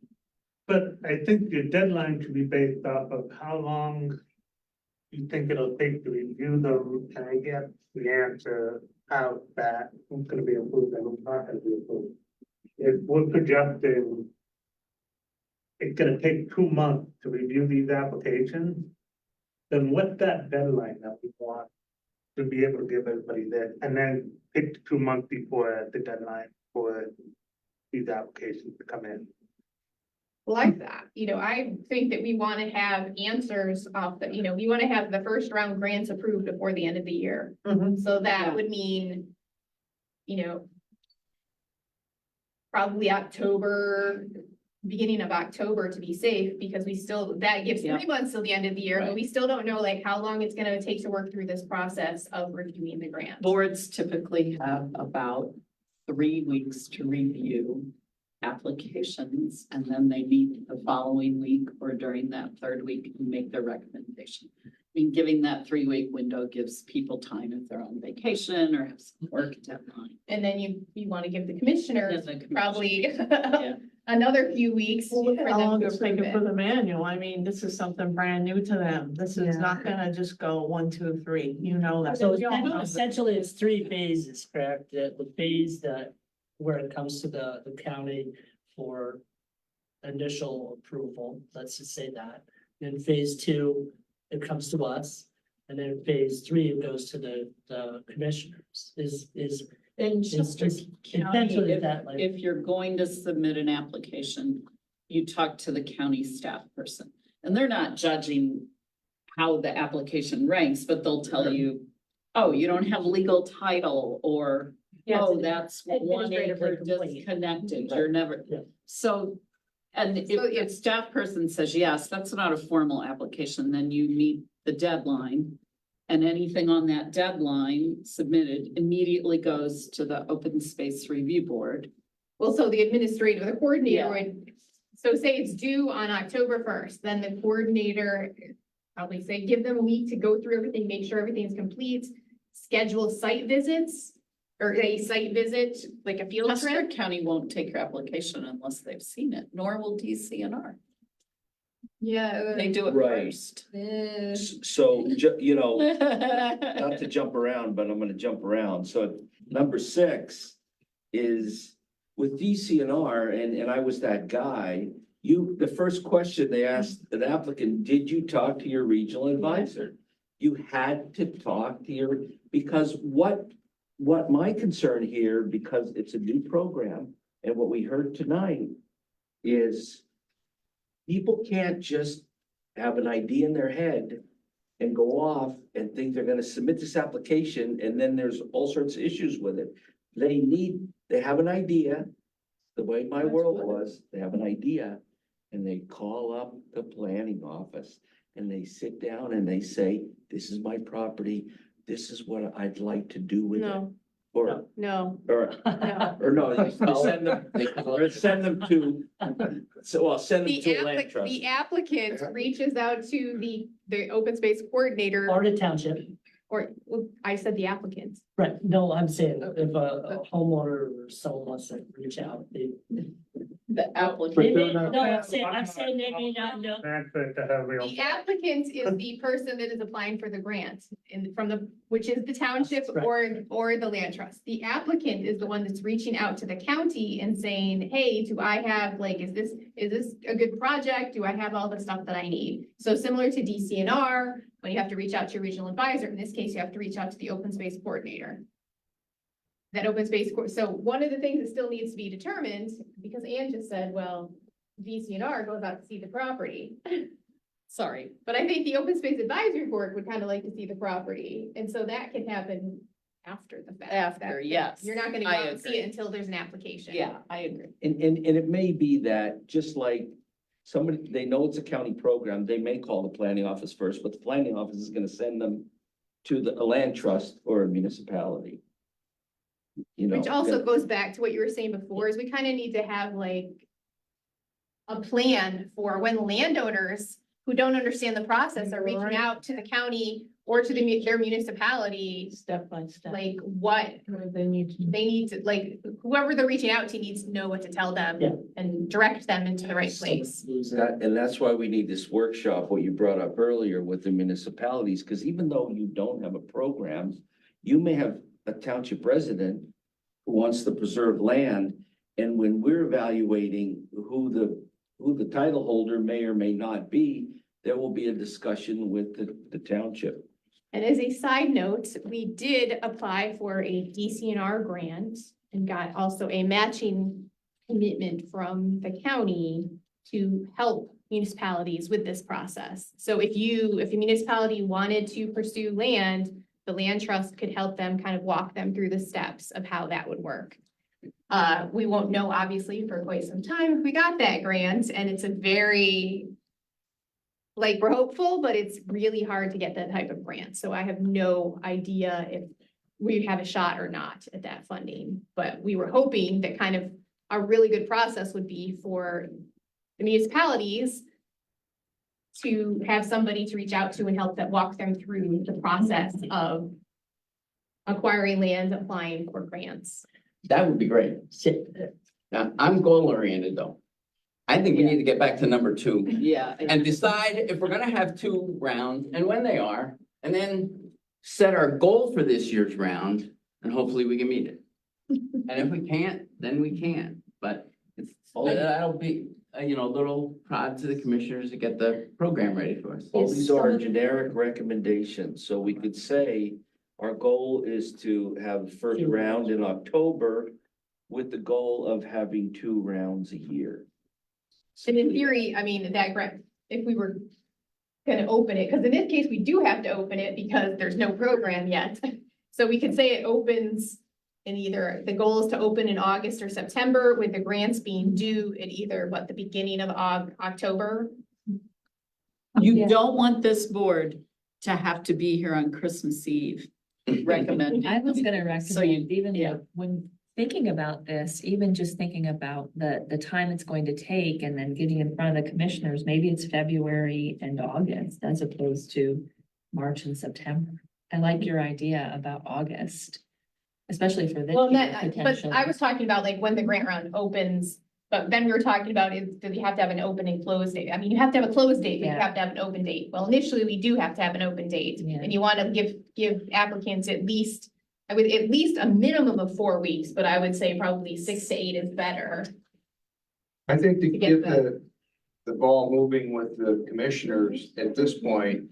But I think your deadline should be based off of how long you think it'll take to review them, and I get the answer out that who's gonna be approved and who's not gonna be approved. If we're projecting it's gonna take 2 months to review these applications, then what's that deadline that we want to be able to give everybody that, and then pick 2 months before the deadline for these applications to come in? Like that, I think that we wanna have answers off we wanna have the first round grants approved before the end of the year. So that would mean, probably October, beginning of October to be safe, because that gives 3 months till the end of the year, but we still don't know like how long it's gonna take to work through this process of reviewing the grant. Boards typically have about 3 weeks to review applications, and then they meet the following week or during that third week and make their recommendation. I mean, giving that 3-week window gives people time if they're on vacation or have some work deadline. And then you wanna give the commissioners Then the commission- probably Yeah. another few weeks for Look at how them long to it's approve taken for it. the manual. I mean, this is something brand new to them. This is not gonna just go 1, 2, 3, you know that. So You all know that. essentially, it's 3 phases, correct? The phase that, where it comes to the county for initial approval, let's just say that. Then phase 2, it comes to us. And then phase 3, it goes to the commissioners. In It's Chester County, essentially that, like- if you're going to submit an application, you talk to the county staff person. And they're not judging how the application ranks, but they'll tell you, oh, you don't have legal title, or, Yeah, oh, it's that's 1 administratively acre complete. disconnected, you're never, Yeah. so. And if So, yeah. the staff person says, yes, that's not a formal application, then you meet the deadline. And anything on that deadline submitted immediately goes to the Open Space Review Board. Well, so the coordinator Yeah. would, so say it's due on October 1st, then the coordinator probably say, give them a week to go through everything, make sure everything's complete, schedule site visits, or a site visit, like a field Chester trip. County won't take your application unless they've seen it, nor will DCNR. Yeah. They do it Right. first. So, not to jump around, but I'm gonna jump around. So number 6 is with DCNR, and I was that guy. The first question they asked an applicant, did you talk to your regional advisor? You had to talk to because what my concern here, because it's a new program, and what we heard tonight is people can't just have an idea in their head and go off and think they're gonna submit this application, and then there's all sorts of issues with it. They have an idea, the way my world was, they have an idea, and they call up the planning office, and they sit down and they say, this is my property, this is what I'd like to do with it. No, Or, no, or, no. or no, you send them to, send them The to a land trust. applicant reaches out to the open space coordinator, Or the township, well, I said the applicant. right? No, I'm saying if a homeowner or someone wants to reach out, they. The They applicant, may- No, I'm saying they may not know. Answer to have real. The applicant is the person that is applying for the grant which is the township Right. or the land trust. The applicant is the one that's reaching out to the county and saying, hey, do I have, is this a good project? Do I have all the stuff that I need? So similar to DCNR, when you have to reach out to your regional advisor, in this case, you have to reach out to the open space coordinator. That open space, so one of the things that still needs to be determined, because Ann just said, well, DCNR goes out to see the property. sorry, But I think the open space advisory board would kind of like to see the property, and so that can happen after the fact. After, That- yes, You're not gonna go I out and see agree. it until there's an application. yeah, I agree. And it may be that, just like somebody, they know it's a county program, they may call the planning office first, but the planning office is gonna send them to a land trust or a municipality. you know. Which also goes back to what you were saying before, is we kind of need to have like a plan for when landowners who don't understand the process are reaching out to the county or to their municipality, Step by step. like what They need to. they need to, like, whoever they're reaching out to needs to know what to tell them Yeah. and direct them into the right place. And that's why we need this workshop, what you brought up earlier with the municipalities, because even though you don't have a program, you may have a township resident who wants to preserve land, and when we're evaluating who the title holder may or may not be, there will be a discussion with the township. And as a side note, we did apply for a DCNR grant and got also a matching commitment from the county to help municipalities with this process. So if a municipality wanted to pursue land, the land trust could help them kind of walk them through the steps of how that would work. We won't know obviously for quite some time if we got that grant, and it's a very, like, we're hopeful, but it's really hard to get that type of grant. So I have no idea if we have a shot or not at that funding. But we were hoping that kind of a really good process would be for the municipalities to have somebody to reach out to and help them walk them through the process of acquiring land, applying for grants. That would be great. Now, I'm goal oriented though. I think we need to get back to number 2 Yeah. and decide if we're gonna have 2 rounds and when they are, and then set our goal for this year's round, and hopefully we can meet it. And if we can't, then we can't, but it's, that'll be, a little prod to the commissioners to get the program ready for us. All Is these some are of the- generic recommendations, so we could say our goal is to have the first round in October with the goal of having 2 rounds a year. And in theory, I mean, that grant, if we were gonna open it, because in this case, we do have to open it because there's no program yet. So we could say it opens in either, the goal is to open in August or September, with the grants being due at either, the beginning of October. You don't want this board to have to be here on Christmas Eve recommending. I was gonna So you- recommend, even yeah. when thinking about this, even just thinking about the time it's going to take and then getting in front of the commissioners, maybe it's February and August as opposed to March and September. I like your idea about August, especially for this Well, year, that, but potentially. I was talking about like when the grant round opens, but then we were talking about do you have to have an open and close date? I mean, you have to have a close date, but you Yeah. have to have an open date. Well, initially, we do have to have an open date. Yeah. And you want to give applicants at least a minimum of 4 weeks, but I would say probably 6 to 8 is better. I think to To get get the ball moving with the commissioners at this point,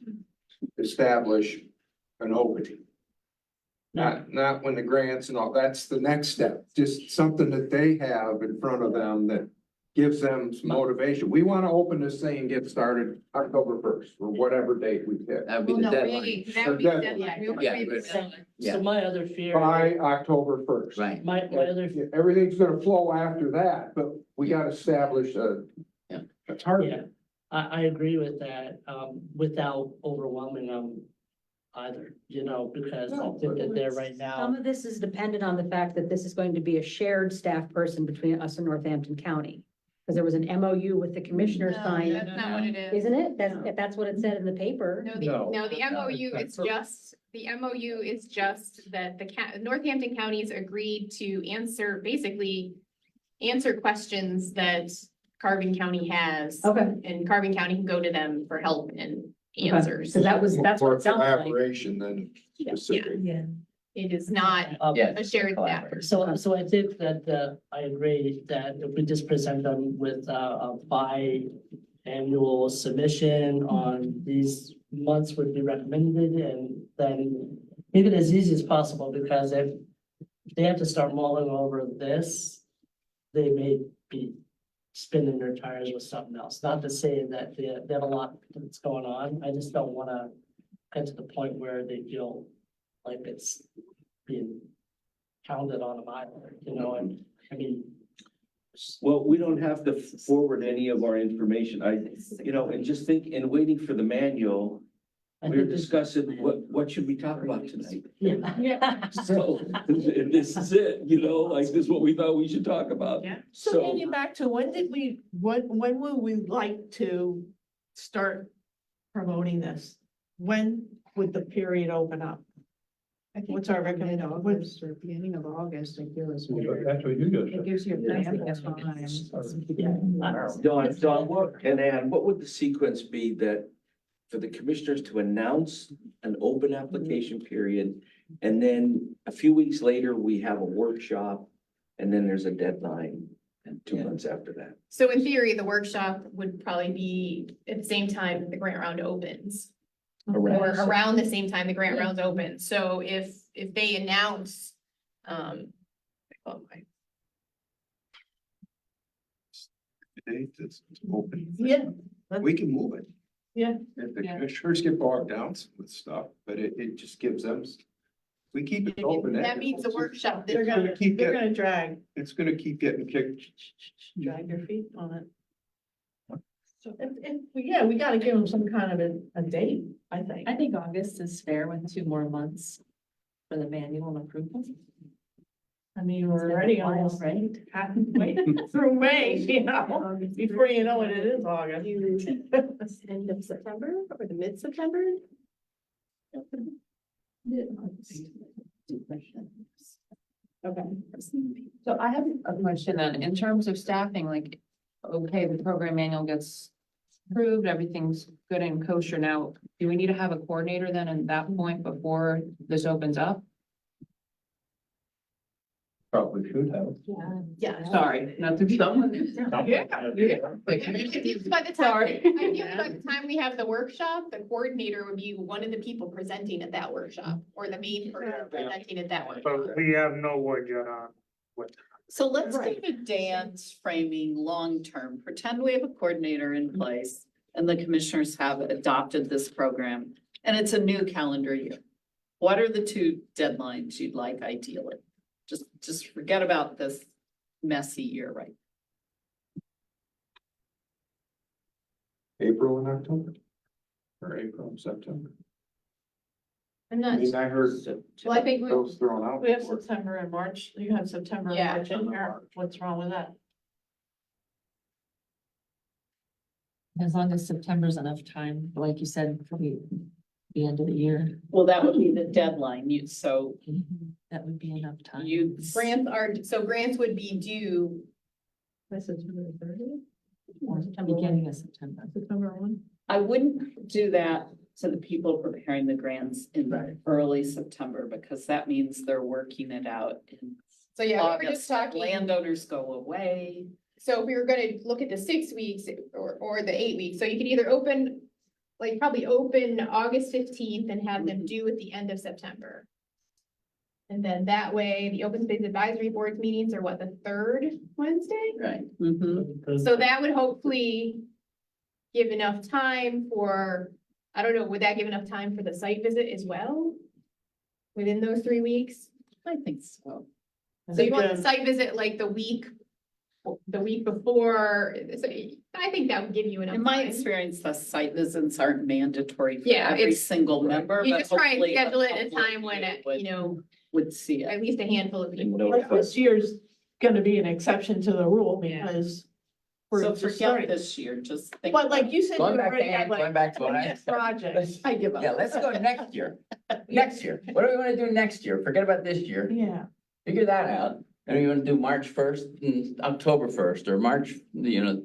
establish an opening. Not when the grants and all, that's the next step, just something that they have in front of them that gives them some motivation. We want to open this thing and get started October 1st, or whatever date we pick. That would be Well, the no, deadline. really, that would be the deadline. We would Yeah, be the but- deadline. Yeah. So my other fear, By October 1st. Right. my other, Everything's gonna flow after that, but we gotta establish a target. yeah, I agree with that, without overwhelming them either, because I think that they're right now. Some of this is dependent on the fact that this is going to be a shared staff person between us and Northampton County. Because there was an MOU with the commissioners No, signed, that's not what it is. isn't it? That's what it said in the paper. No, No. the MOU is just, that the Northampton counties agreed to basically answer questions that Carbon County has. Okay. And Carbon County can go to them for help and answers. So that's what More it sounds like. collaboration than specific. Yeah. It is not Yeah. a shared staff. So I think that, I agree that if we just present them with a biannual submission on these months would be recommended, and then make it as easy as possible, because if they have to start mulling over this, they may be spinning their tires with something else. Not to say that they have a lot that's going on. I just don't wanna get to the point where they feel like it's being pounded on them either, and I mean. Well, we don't have to forward any of our information. And just think, in waiting for the manual, I We're think this- discussing what should we talk about tonight? Yeah. So, this is it, like, this is what we thought we should talk about. Yeah. So- So getting back to when would we like to start promoting this? When would the period open up? What's our recommendation? August or beginning of August, I feel is That's what you just said. gives you ample time. What would the sequence be that for the commissioners to announce an open application period? And then a few weeks later, we have a workshop, and then there's a deadline, and 2 months after that. So in theory, the workshop would probably be at the same time that the grant round opens. Or around the same time the grant round's open. So if they announce, oh my, It's open. Yeah. We can move it. Yeah. If the Yeah. commissioners get bogged down with stuff, but it just gives them, we keep it open. that means the workshop. They're It's gonna, gonna keep they're getting, gonna it's gonna keep getting kicked. drag their feet on it. So, yeah, we gotta give them some kind of a date, I think. I think August is fair with 2 more months for the manual approval. I mean, we're already almost Right? halfway through May, before you know it, it is August. End of September or the mid-September? Okay. So I have a question then, in terms of staffing, like, okay, the program manual gets approved, everything's good and kosher now. Do we need to have a coordinator then at that point before this opens up? Probably should have. Yeah. Sorry, not to be someone. Yeah. By the time, Sorry. I feel by the time we have the workshop, the coordinator would be one of the people presenting at that workshop, or the main person presenting at that workshop. But we have no word yet on what. So let's go Right. to Dan's framing long-term. Pretend we have a coordinator in place and the commissioners have adopted this program and it's a new calendar year. What are the 2 deadlines you'd like ideally? Just forget about this messy year, right? April and October. Or April and September. I'm I not, mean, I heard well, I think we, those thrown out. We have before. September and March, you have September and Yeah. March in here, what's wrong with that? As long as September's enough time, like you said, for the end of the year, Well, that would be the deadline. So that would be enough time. grants are, so grants would be due, September 30th? Beginning of September. September 1? I wouldn't do that to the people preparing the grants in early September because that means they're working it out in so yeah, we were just August. talking. Landowners go away. So if we were gonna look at the 6 weeks or the 8 weeks, so you could either open, like probably open August 15th and have them due at the end of September. And then that way, the open space advisory boards meetings are what, the 3rd Wednesday? Right. So that would hopefully give enough time for, I don't know, would that give enough time for the site visit as well? Within those 3 weeks? I think so. So you want the site visit like the week before, so I think that would give you enough In my time. experience, the site visits aren't mandatory for Yeah, every it's- single member. You but just try and hopefully schedule it at a couple of time when it, would- you know, Would see it. at least a handful of people. Like this year's gonna be an exception to the rule Yeah. because. we're So just forget starting. this year, just think. But like you said, you Going back to already have Ann, like going back to what I a said. project. I give up. Yeah, let's go next year. Next year. What do we want to do next year? Forget about this year. Yeah. Figure that out. And you want to do March 1st and October 1st or March,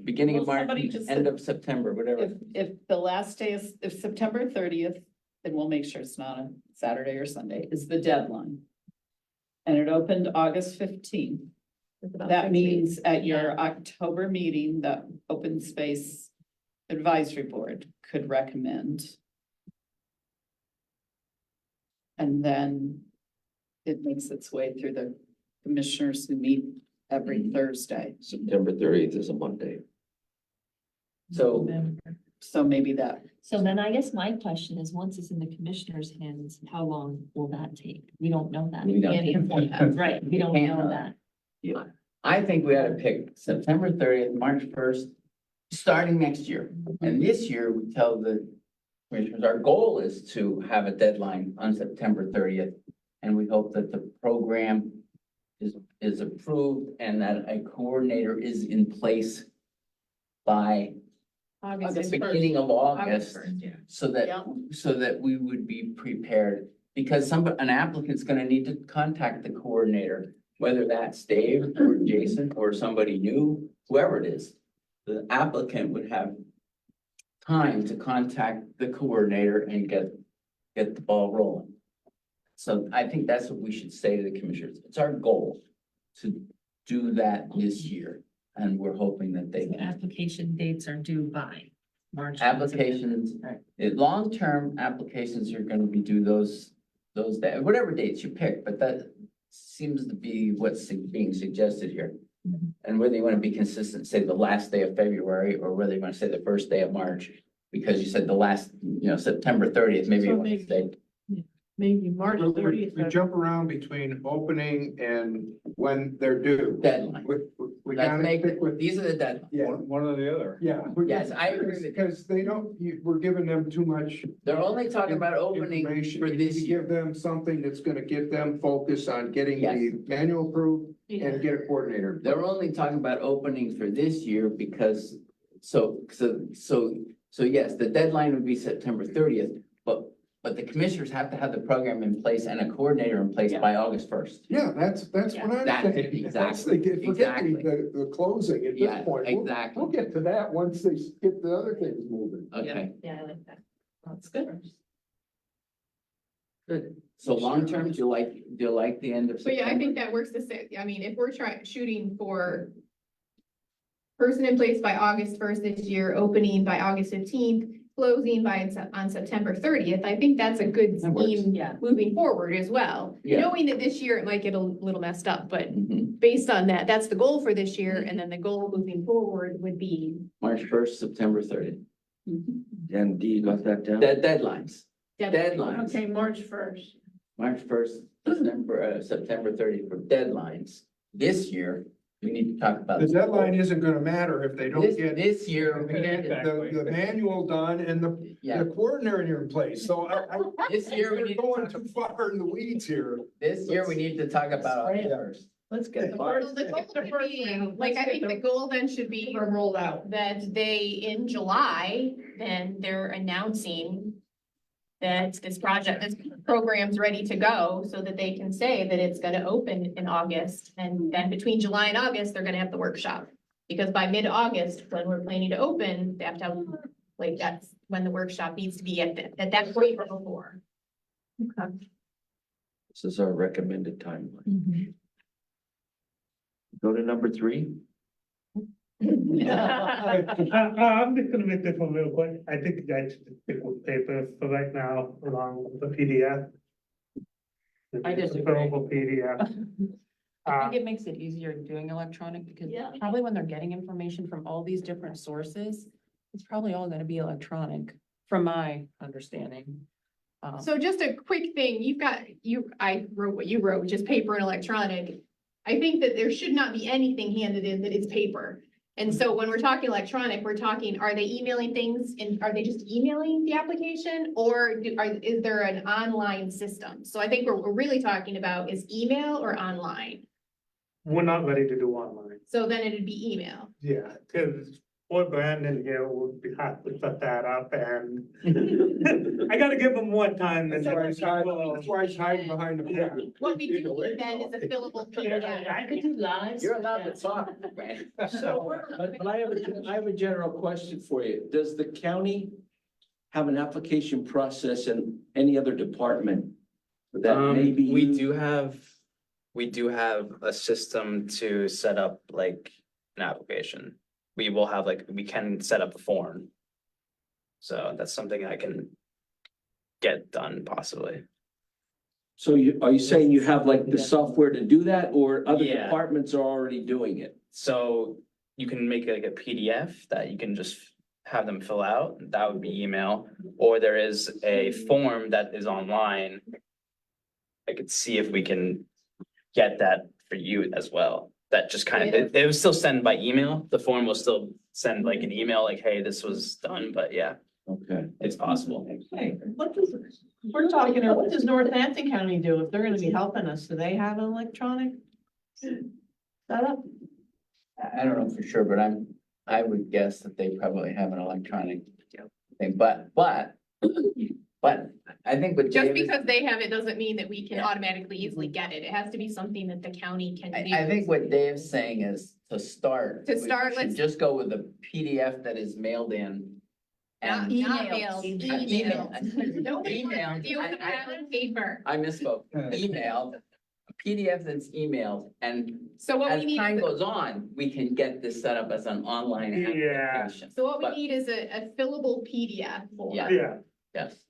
beginning of Well, March, somebody just end said- of September, whatever. If the last day is, if September 30th, then we'll make sure it's not a Saturday or Sunday, is the deadline. And it opened August 15th. It's about That 6 means weeks. at your October meeting, the Open Space Advisory Board could recommend. And then it makes its way through the commissioners who meet every Thursday. September 30th is a Monday. So So maybe that, So then I guess my question is, once it's in the commissioner's hands, how long will that take? We don't know that. We don't. Right, we don't Can't know know. that. I think we ought to pick September 30th, March 1st, starting next year. And this year, we tell the Commissioners, our goal is to have a deadline on September thirtieth. And we hope that the program is approved and that a coordinator is in place by August beginning of August. 1st, yeah. So that we would be prepared, because an applicant's gonna need to contact the coordinator, whether that's Dave or Jason or somebody new, whoever it is. The applicant would have time to contact the coordinator and get the ball rolling. So I think that's what we should say to the commissioners. It's our goal to do that this year, and we're hoping that they The can. application dates are due by March. Applications, Right. long-term applications are gonna be due those days, whatever dates you pick, but that seems to be what's being suggested here. Mhm. And whether you wanna be consistent, say the last day of February, or whether you wanna say the first day of March, because you said the last, September thirtieth, maybe you So wanna maybe- say. Maybe March We 30th. we jump around between opening and when they're due. Deadline. We Let's gotta make, stick with, these are the deadlines. yeah, One or the other. yeah. Yes, I agree with you. Because they don't, we're giving them too much. They're only talking about opening information. for We need this to year. Give them something that's gonna get them focused on getting Yes. the manual approved and get a coordinator. They're only talking about opening for this year because, so yes, the deadline would be September thirtieth, but the commissioners have to have the program in place and a coordinator in place by August first. Yeah, that's what I'm That's saying. it, That's exactly, forget exactly. the closing at Yeah, this point. exactly. We'll get to that once they get the other things moving. Okay, Yeah, I like that. That's good. good. So long term, do you like the end of So yeah, I September? think that works I mean, if we're shooting for person in place by August 1st this year, opening by August 15th, closing on September 30th, I think that's a good That works. scheme Yeah. moving forward as well. Yeah. Knowing that this year it might get a little messed up, but Mhm. based on that, that's the goal for this year, and then the goal moving forward would be March first, September 30th. And D, you got that down? Deadlines, deadline. deadlines. Okay, March 1st. March first, September 30th for deadlines. This year, we need to talk about. The deadline isn't gonna matter if they don't get This year, we need to- the manual done and yeah, the coordinator in place. So this year, we we're need going to, too far in the weeds here. this year, we need to talk about August first. Let's get the Well, first. the goal let's the should first be, round. like, Let's I get think the goal then should be rolled out. that they, in July, then they're announcing that this program's ready to go, so that they can say that it's gonna open in August. And then between July and August, they're gonna have the workshop. Because by mid-August, when we're planning to open, they have to have, like, that's when the workshop needs to be at that point or before. This is our recommended timeline. Mhm. Go to number 3. I'm just gonna make this one real quick. I think you guys should stick with paper for right now, along with the PDF. I disagree. Preferable PDF. I think it makes it easier doing electronic because Yeah. probably when they're getting information from all these different sources, it's probably all gonna be electronic, from my understanding. So just a quick thing, I wrote what you wrote, just paper and electronic. I think that there should not be anything handed in that is paper. And so when we're talking electronic, we're talking, are they emailing things and are they just emailing the application? Or is there an online system? So I think what we're really talking about is email or online. We're not ready to do online. So then it'd be email. Yeah, because poor Brandon here would be happy to set that up and I gotta give him more time than. That's why he's hiding behind the pen. What we do need then is a fillable PDF. I could do live. You're allowed to talk, man. But I have a general question for you. Does the county have an application process in any other department that may be We used? we do have a system to set up like an application. We will have we can set up a form. So that's something I can get done possibly. So are you saying you have like the software to do that, or other Yeah. departments are already doing it? So you can make like a PDF that you can just have them fill out. That would be email, or there is a form that is online. I could see if we can get that for you as well. That just kind of, it was still sent by email. The form will still send like an email like, hey, this was done, but yeah. Okay. It's possible. Hey, what does, we're talking, what does Northampton County do if they're gonna be helping us? Do they have an electronic setup? I don't know for sure, but I would guess that they probably have an electronic thing, but I think what Just Dave is- because they have it doesn't mean that we can automatically easily get it. It has to be something that the county can do. I think what Dave's saying is to start. To we start, should let's- Just go with the PDF that is mailed in. Not And mails, Email. emails. Nobody Email. wants to deal with I- that on paper. I misspoke, emailed, a PDF that's emailed, and So what we as need, time is goes on, we can get this set up as an online Yeah. application. so what we but- need is a fillable PDF form. Yeah. Yeah, Yes,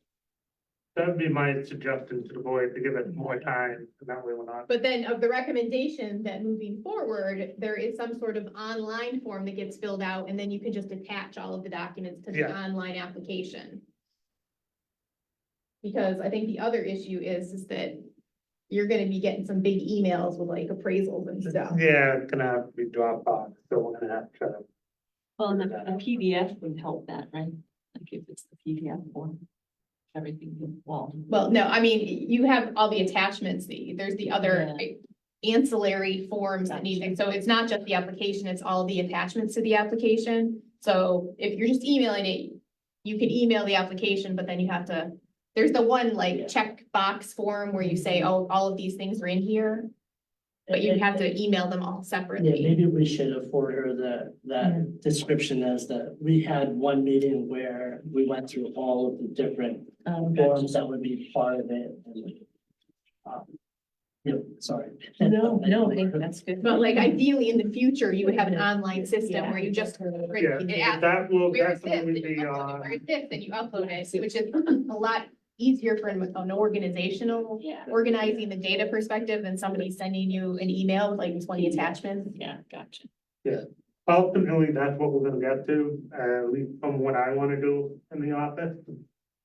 that'd be my suggestion to the board, to give it more time, and that way we're not. But then of the recommendation that moving forward, there is some sort of online form that gets filled out, and then you can just attach all of the documents to the Yeah. online application. Because I think the other issue is that you're gonna be getting some big emails with like appraisals and stuff. Yeah, it's gonna have to be Dropbox, so we're gonna have to. Well, and a PDF would help that, right? Like if it's the PDF form, everything, well. Well, no, I mean, you have all the attachments, there's the other ancillary forms that need, it. So it's not just the application, it's all the attachments to the application. So if you're just emailing it, you can email the application, but then you have to, there's the one like check box form where you say, oh, all of these things are in here. But you have to email them all Yeah, separately. maybe we should afford her that description as we had one meeting where we went through all of the different forms that would be part of it. And, sorry. No, I think that's good. But like ideally in the future, you would have an online system where you just. Yeah, it asks, that will where is this? definitely And you be upload it. on. Where is this? And you upload it, which is a lot easier for an organizational, organizing the data perspective than somebody sending you an email with like 20 attachments. Yeah, gotcha. Ultimately, that's what we're gonna get to, at least from what I wanna do in the office.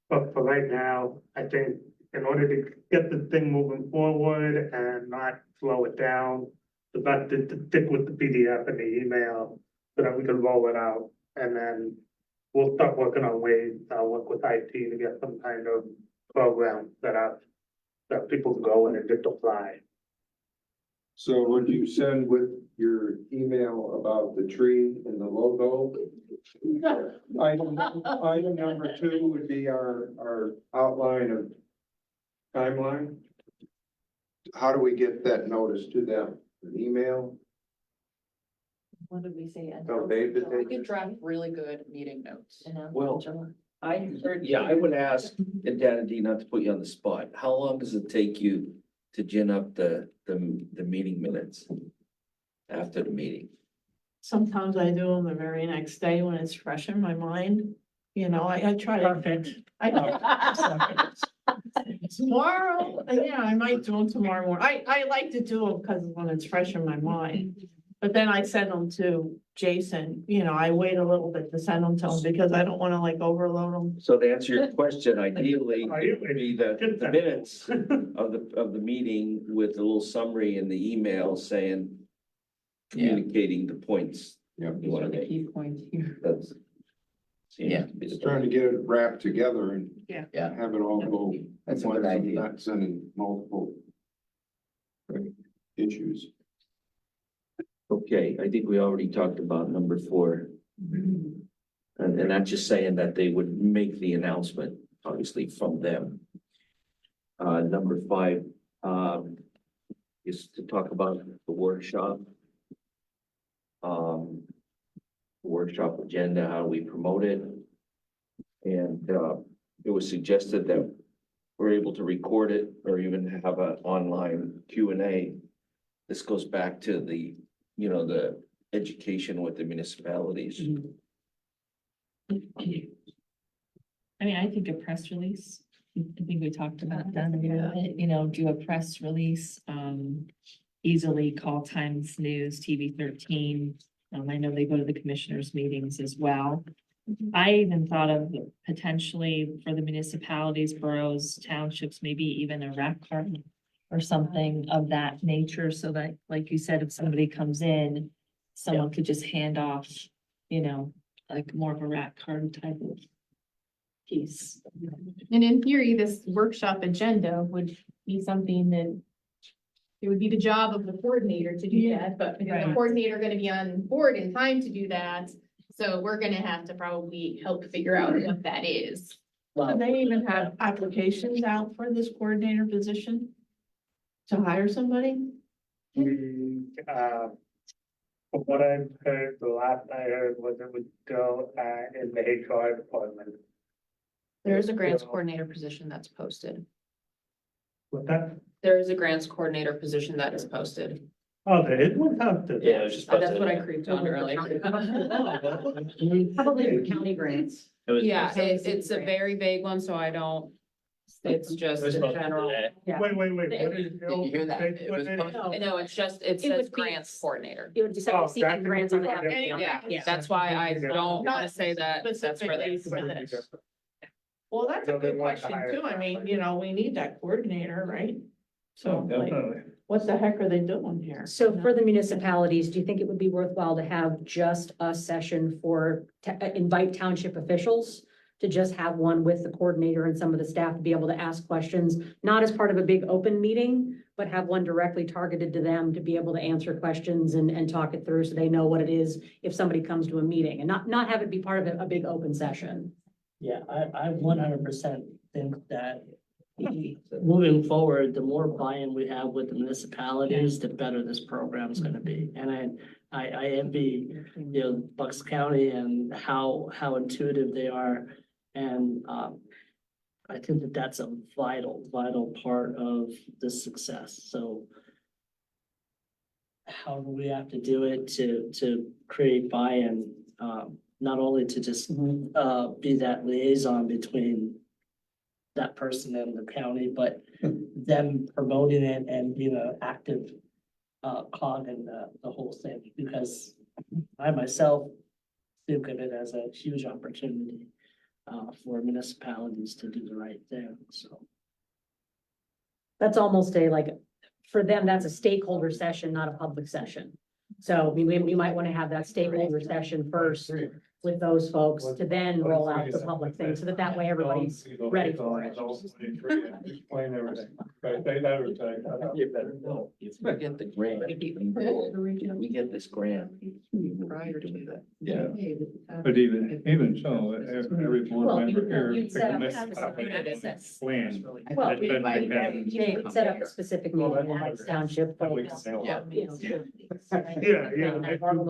But for right now, I think in order to get the thing moving forward and not slow it down, the best is to stick with the PDF and the email so that we can roll it out. And then we'll start working on ways, I'll work with IT to get some kind of program set up that people can go in and just apply. So would you send with your email about the tree and the logo? Item number 2 would be our outline of timeline. How do we get that notice to them? An email? What did we say? Tell Dave to We take could it? draft really good meeting notes. Well, I heard. yeah, I would ask, and Danny, not to put you on the spot, how long does it take you to gin up the meeting minutes after the meeting? Sometimes I do them the very next day when it's fresh in my mind. You know, I try to. Perfect. Tomorrow, yeah, I might do them tomorrow morning. I like to do them because when it's fresh in my mind. But then I send them to Jason, you know, I wait a little bit to send them to him because I don't want to like overload them. So to answer your question, ideally, it would be the minutes of the meeting with a little summary in the email saying, communicating the points you want to The make. key points here. That's. seems Yeah. to be the Just trying to get it wrapped together and Yeah. have it all go. That's a good idea. Not sending multiple issues. Okay, I think we already talked about number 4. And that's just saying that they would make the announcement, obviously from them. Number 5, is to talk about the workshop. Workshop agenda, how we promote it. And, it was suggested that we're able to record it or even have an online Q&A. This goes back to the education with the municipalities. I mean, I think a press release, I think we talked about that a little bit, you know, do a press release, easily call Times News, TV 13. I know they go to the commissioners' meetings as well. I even thought of potentially for the municipalities, boroughs, townships, maybe even a rec card or something of that nature, so that, like you said, if somebody comes in, someone could just hand off, you know, like more of a rec card type of piece. And in theory, this workshop agenda would be something that it would be the job of the coordinator to do that, but is the Right. coordinator gonna be on board in time to do that? So we're gonna have to probably help figure out what that is. Do Well, they even have applications out for this coordinator position? To hire somebody? From what I've heard, the last I heard was it would go, in the HR department. There is a grants coordinator position that's posted. With that, There is a grants coordinator position that is posted. oh, there is one out there. Yeah, it was just. That's what I posted. creeped on earlier. Probably the county grants. It was. Yeah, posted. it's a very vague one, so I don't, it's just It was in posted general. today. Yeah. Wait. what Did is- you hear that? It was what is- posted. No, it's just, it It says would be- grants coordinator. It would be Oh, seeking that's- grants on the yeah. applicant. Yeah, that's why I don't wanna say that that's for Specifically this. for this. Well, that's a So they good want to question hire too. I mean, you know, we need that coordinator, right? So Oh, like, definitely. what the heck are they doing here? So for the municipalities, do you think it would be worthwhile to have just a session for, invite township officials? To just have one with the coordinator and some of the staff to be able to ask questions, not as part of a big open meeting, but have one directly targeted to them to be able to answer questions and talk it through so they know what it is if somebody comes to a meeting and not have it be part of a big open session. yeah, I 100% think that moving forward, the more buy-in we have with the municipalities, the better this program is gonna be. And I envy, you know, Bucks County and how intuitive they are. And I think that that's a vital part of the success, so. How do we have to do it to create buy-in, not only to just be that liaison between that person and the county, but them promoting it and being an active cog in the whole thing, because I myself think of it as a huge opportunity for municipalities to do the right thing, so. That's almost a like, for them, that's a stakeholder session, not a public session. So we might want to have that stakeholder session first with those folks to then roll out the public thing, so that way everybody's ready for it. Explain everything. Right, they never say. You better know, if we get the grant, we get this grant. Prior to that. Yeah. But even so, every Well, board member here. you'd pick set a up- next have a topic separate and access. Plan. Well, That's been Right. again. They could set up a specific Well, meeting in that's- Hicks Township. That we folks. can nail Yeah. it. You know,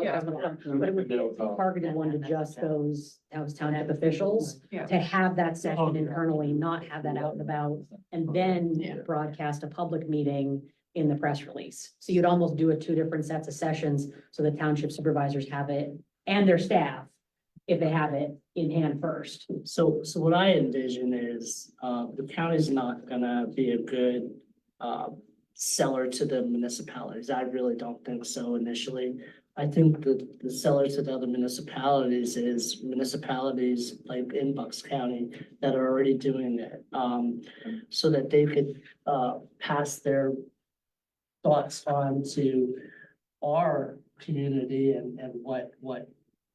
Yeah. But it would be a targeted one to just those township officials, Yeah. to have that session internally, not have that out and about, and then Yeah. broadcast a public meeting in the press release. So you'd almost do it two different sets of sessions, so the township supervisors have it, and their staff, if they have it in hand first. So what I envision is, the county's not gonna be a good, seller to the municipalities. I really don't think so initially. I think the seller to the other municipalities is municipalities like in Bucks County that are already doing it. So that they could, pass their thoughts on to our community and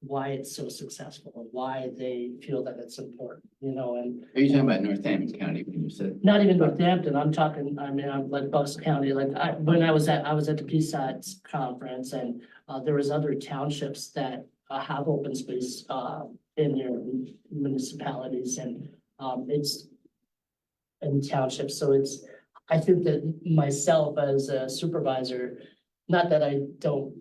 why it's so successful, and why they feel that it's important, you know, and Are you talking about Northampton County when you said? not even Northampton, I'm talking, I mean, I'm like Bucks County, like when I was at the PSATS conference, and there was other townships that have open space in their municipalities, and it's in townships, so it's, I think that myself as a supervisor, not that I don't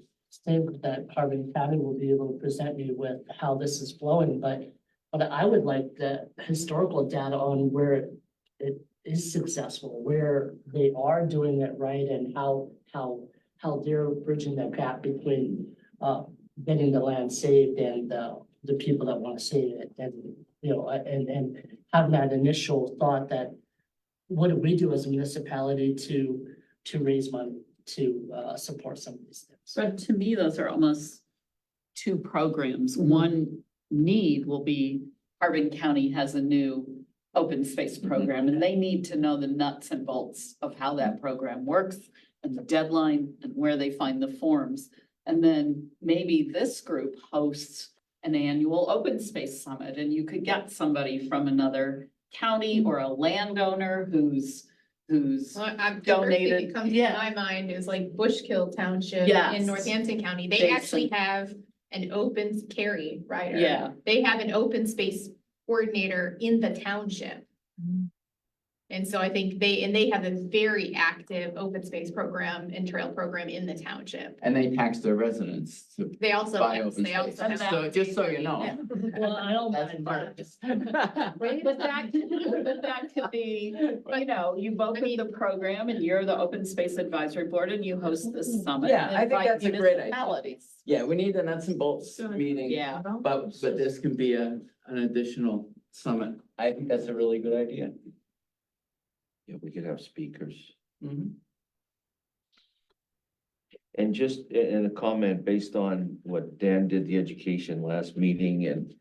think that Hardin County will be able to present me with how this is flowing, but I would like the historical data on where it is successful, where they are doing it right, and how they're bridging that gap between getting the land saved and the people that want to save it, and you know, and having that initial thought that what do we do as a municipality to raise money to support some of these things. But to me, those are almost two programs. One need will be Hardin County has a new open space program, and they need to know the nuts and bolts of how that program works and the deadline and where they find the forms. And then maybe this group hosts an annual open space summit, and you could get somebody from another county or a landowner who's Well, the first thing donated, that comes to yeah. my mind is like Bushkill Township Yes. in Northampton County. They Jason. actually have an open carry rider. Yeah. They have an open space coordinator in the township. And so I think they have a very active open space program and trail program in the township. And they tax their residents to They also, buy yes, open they space. also have. So just so you know. Well, I don't That's mind part that. Right, but that could be, you know, you've opened the program and you're the Open Space Advisory Board and you host this summit. Yeah, I think invite that's a great idea. municipalities. Yeah, we need a nuts and bolts meeting. Yeah. But this can be an additional summit. I think that's a really good idea. Yeah, we could have speakers. Mhm. And just in a comment based on what Dan did, the education last meeting and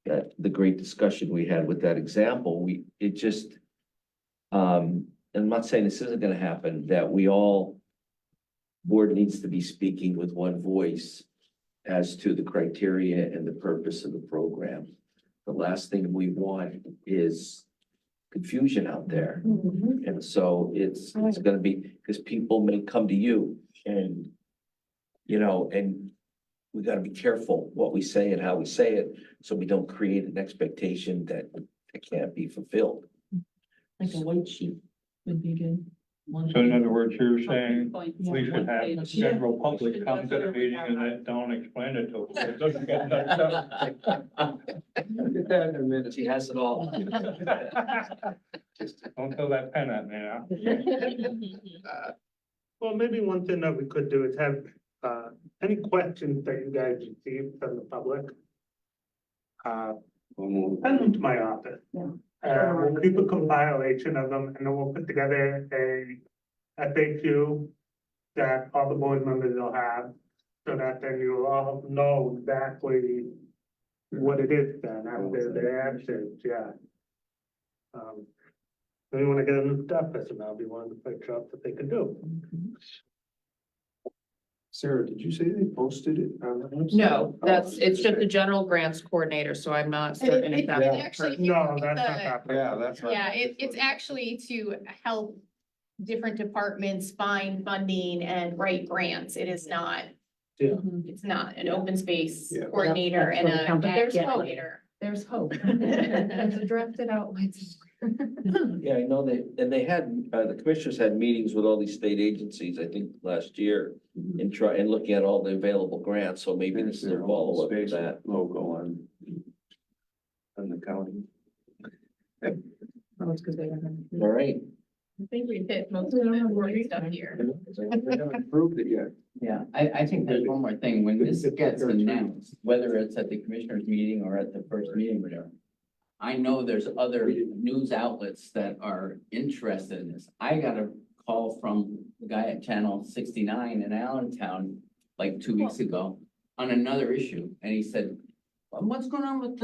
that the great discussion we had with that example, it just, and I'm not saying this isn't gonna happen, that we all, board needs to be speaking with one voice as to the criteria and the purpose of the program. The last thing we want is confusion out there. And so it's gonna be, because people may come to you and, you know, and we gotta be careful what we say and how we say it, so we don't create an expectation that it can't be fulfilled. Like a white sheet would be good. One- So in other words, you're saying Points. we should have the general public come to the meeting and then don't explain it to them. It doesn't get messed up. Get that in a minute. She has it all. Don't throw that pen at me now. Well, maybe one thing that we could do is have, any questions that you guys receive from the public. Send them to my office. We'll keep a compilation of them and then we'll put together a FAQ that all the board members will have. So that then you all know exactly what it is then after the answers, yeah. If you wanna get a new stuff, that's about be one of the first jobs that they could do. Sarah, did you say they posted it on the website? No, that's, Oh, it's just okay. the general grants coordinator, so I'm not It- certain it- if that's. it the actually- person. No, that's not that. Yeah, that's right. Yeah, it's actually to help different departments find funding and write grants. It is not. Yeah. It's not an open space Yeah. coordinator and That's a what but I'm there's getting at. coordinator. There's hope. Drafted out. Yeah, I know and they had, the commissioners had meetings with all these state agencies, I think, last year. And looking at all the available grants, so maybe this is a follow-up to that. Logo on the county. Oh, it's 'cause they haven't- All right, I think we hit most of the important stuff here. They haven't approved it yet. Yeah, I think there's one more thing. When this gets announced, whether it's at the commissioners meeting or at the first meeting, whatever. I know there's other news outlets that are interested in this. I got a call from the guy at Channel 69 in Allentown like 2 weeks ago on another issue, and he said, "Well, what's going on with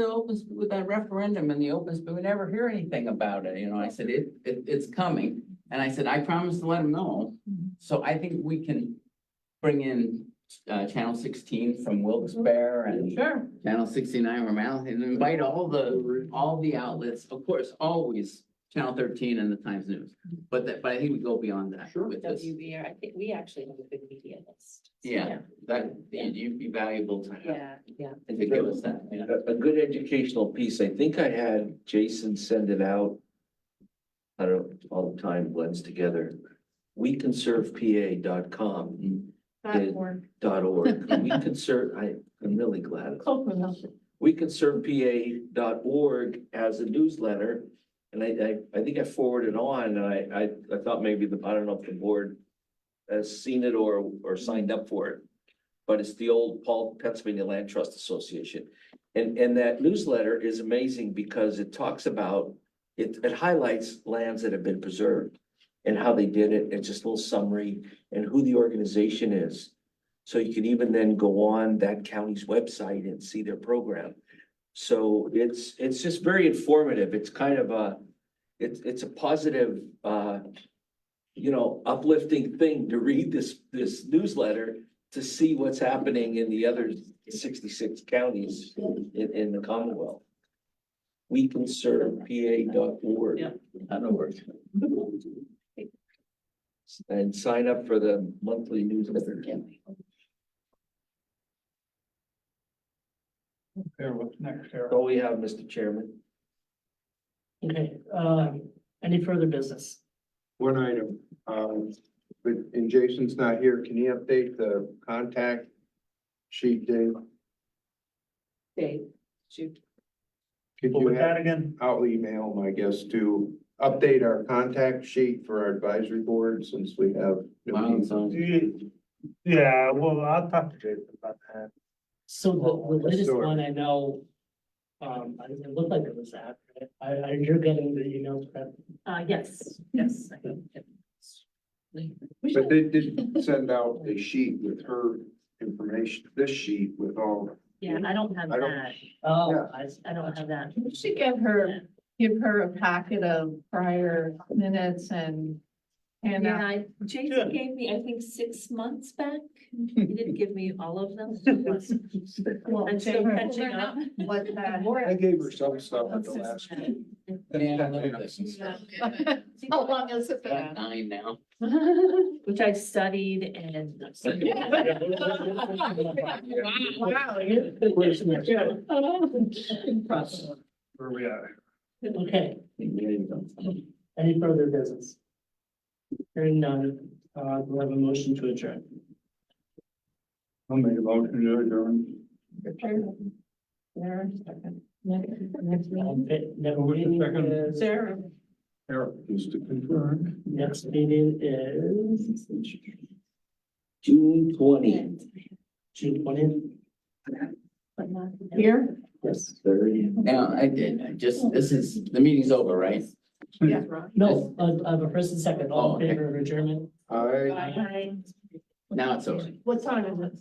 with that referendum and the open space? We never hear anything about it." You know, I said, it's coming. And I said, I promised to let him know. So I think we can bring in Channel 16 from Wilkes-Barre and Sure. Channel 69 from Allentown, and invite all the outlets, of course, always Channel 13 and the Times News. But I think we go beyond that with this. WBR, I think we actually have a good media list. Yeah, you'd be valuable to have, Yeah. to give us that, yeah. a good educational piece, I think I had Jason send it out. I don't know, all the time blends together. WeConservePA.com .org. We conserve, I'm really glad. WeConservePA.org as a newsletter. And I think I forwarded on, and I thought maybe I don't know if the board has seen it or signed up for it. But it's the old Pennsylvania Land Trust Association. And that newsletter is amazing because it talks about, it highlights lands that have been preserved and how they did it. It's just a little summary and who the organization is. So you can even then go on that county's website and see their program. So it's just very informative. It's kind of it's a positive, uplifting thing to read this newsletter to see what's happening in the other 66 counties in the Commonwealth. We can serve PA.org. Yeah. That'll work. And sign up for the monthly newsletter. There, what's next, Sarah? All we have, Mr. Chairman. Okay, any further business? One item, but, and Jason's not here, can you update the contact sheet, Dave? Dave, shoot. Could What you was that have, again? I'll email him, I guess, to update our contact sheet for our advisory board since we have. Yeah, well, I'll talk to Jason about that. So the latest Sure. one I know, it looked like it was accurate. You're getting the emails, correct? Yes. But they did send out a sheet with her information, this sheet with all. Yeah, I don't have I don't- that. Oh, Yeah. I don't have that. We should give her a packet of prior minutes and. And, Yeah, Jason Good. gave me, I think, 6 months back. He didn't give me all of them. well, I'm still Jane, catching up. what that. I gave her some stuff at the last. Yeah, I know this and stuff. How long has it Got been? 9 now. Which I studied and. Wow. Where's next? Where we at? Okay, any further business? Hearing none, we'll have a motion to adjourn. I'll make a motion to adjourn. There, second. Next meeting is, Sarah. Just to confirm. next meeting is June 20th. June 20th. Here? Yes. Now, the meeting's over, right? Yeah. No, I have a first and second, all in Oh, okay. favor of adjournment. I. Now it's over. What time is it?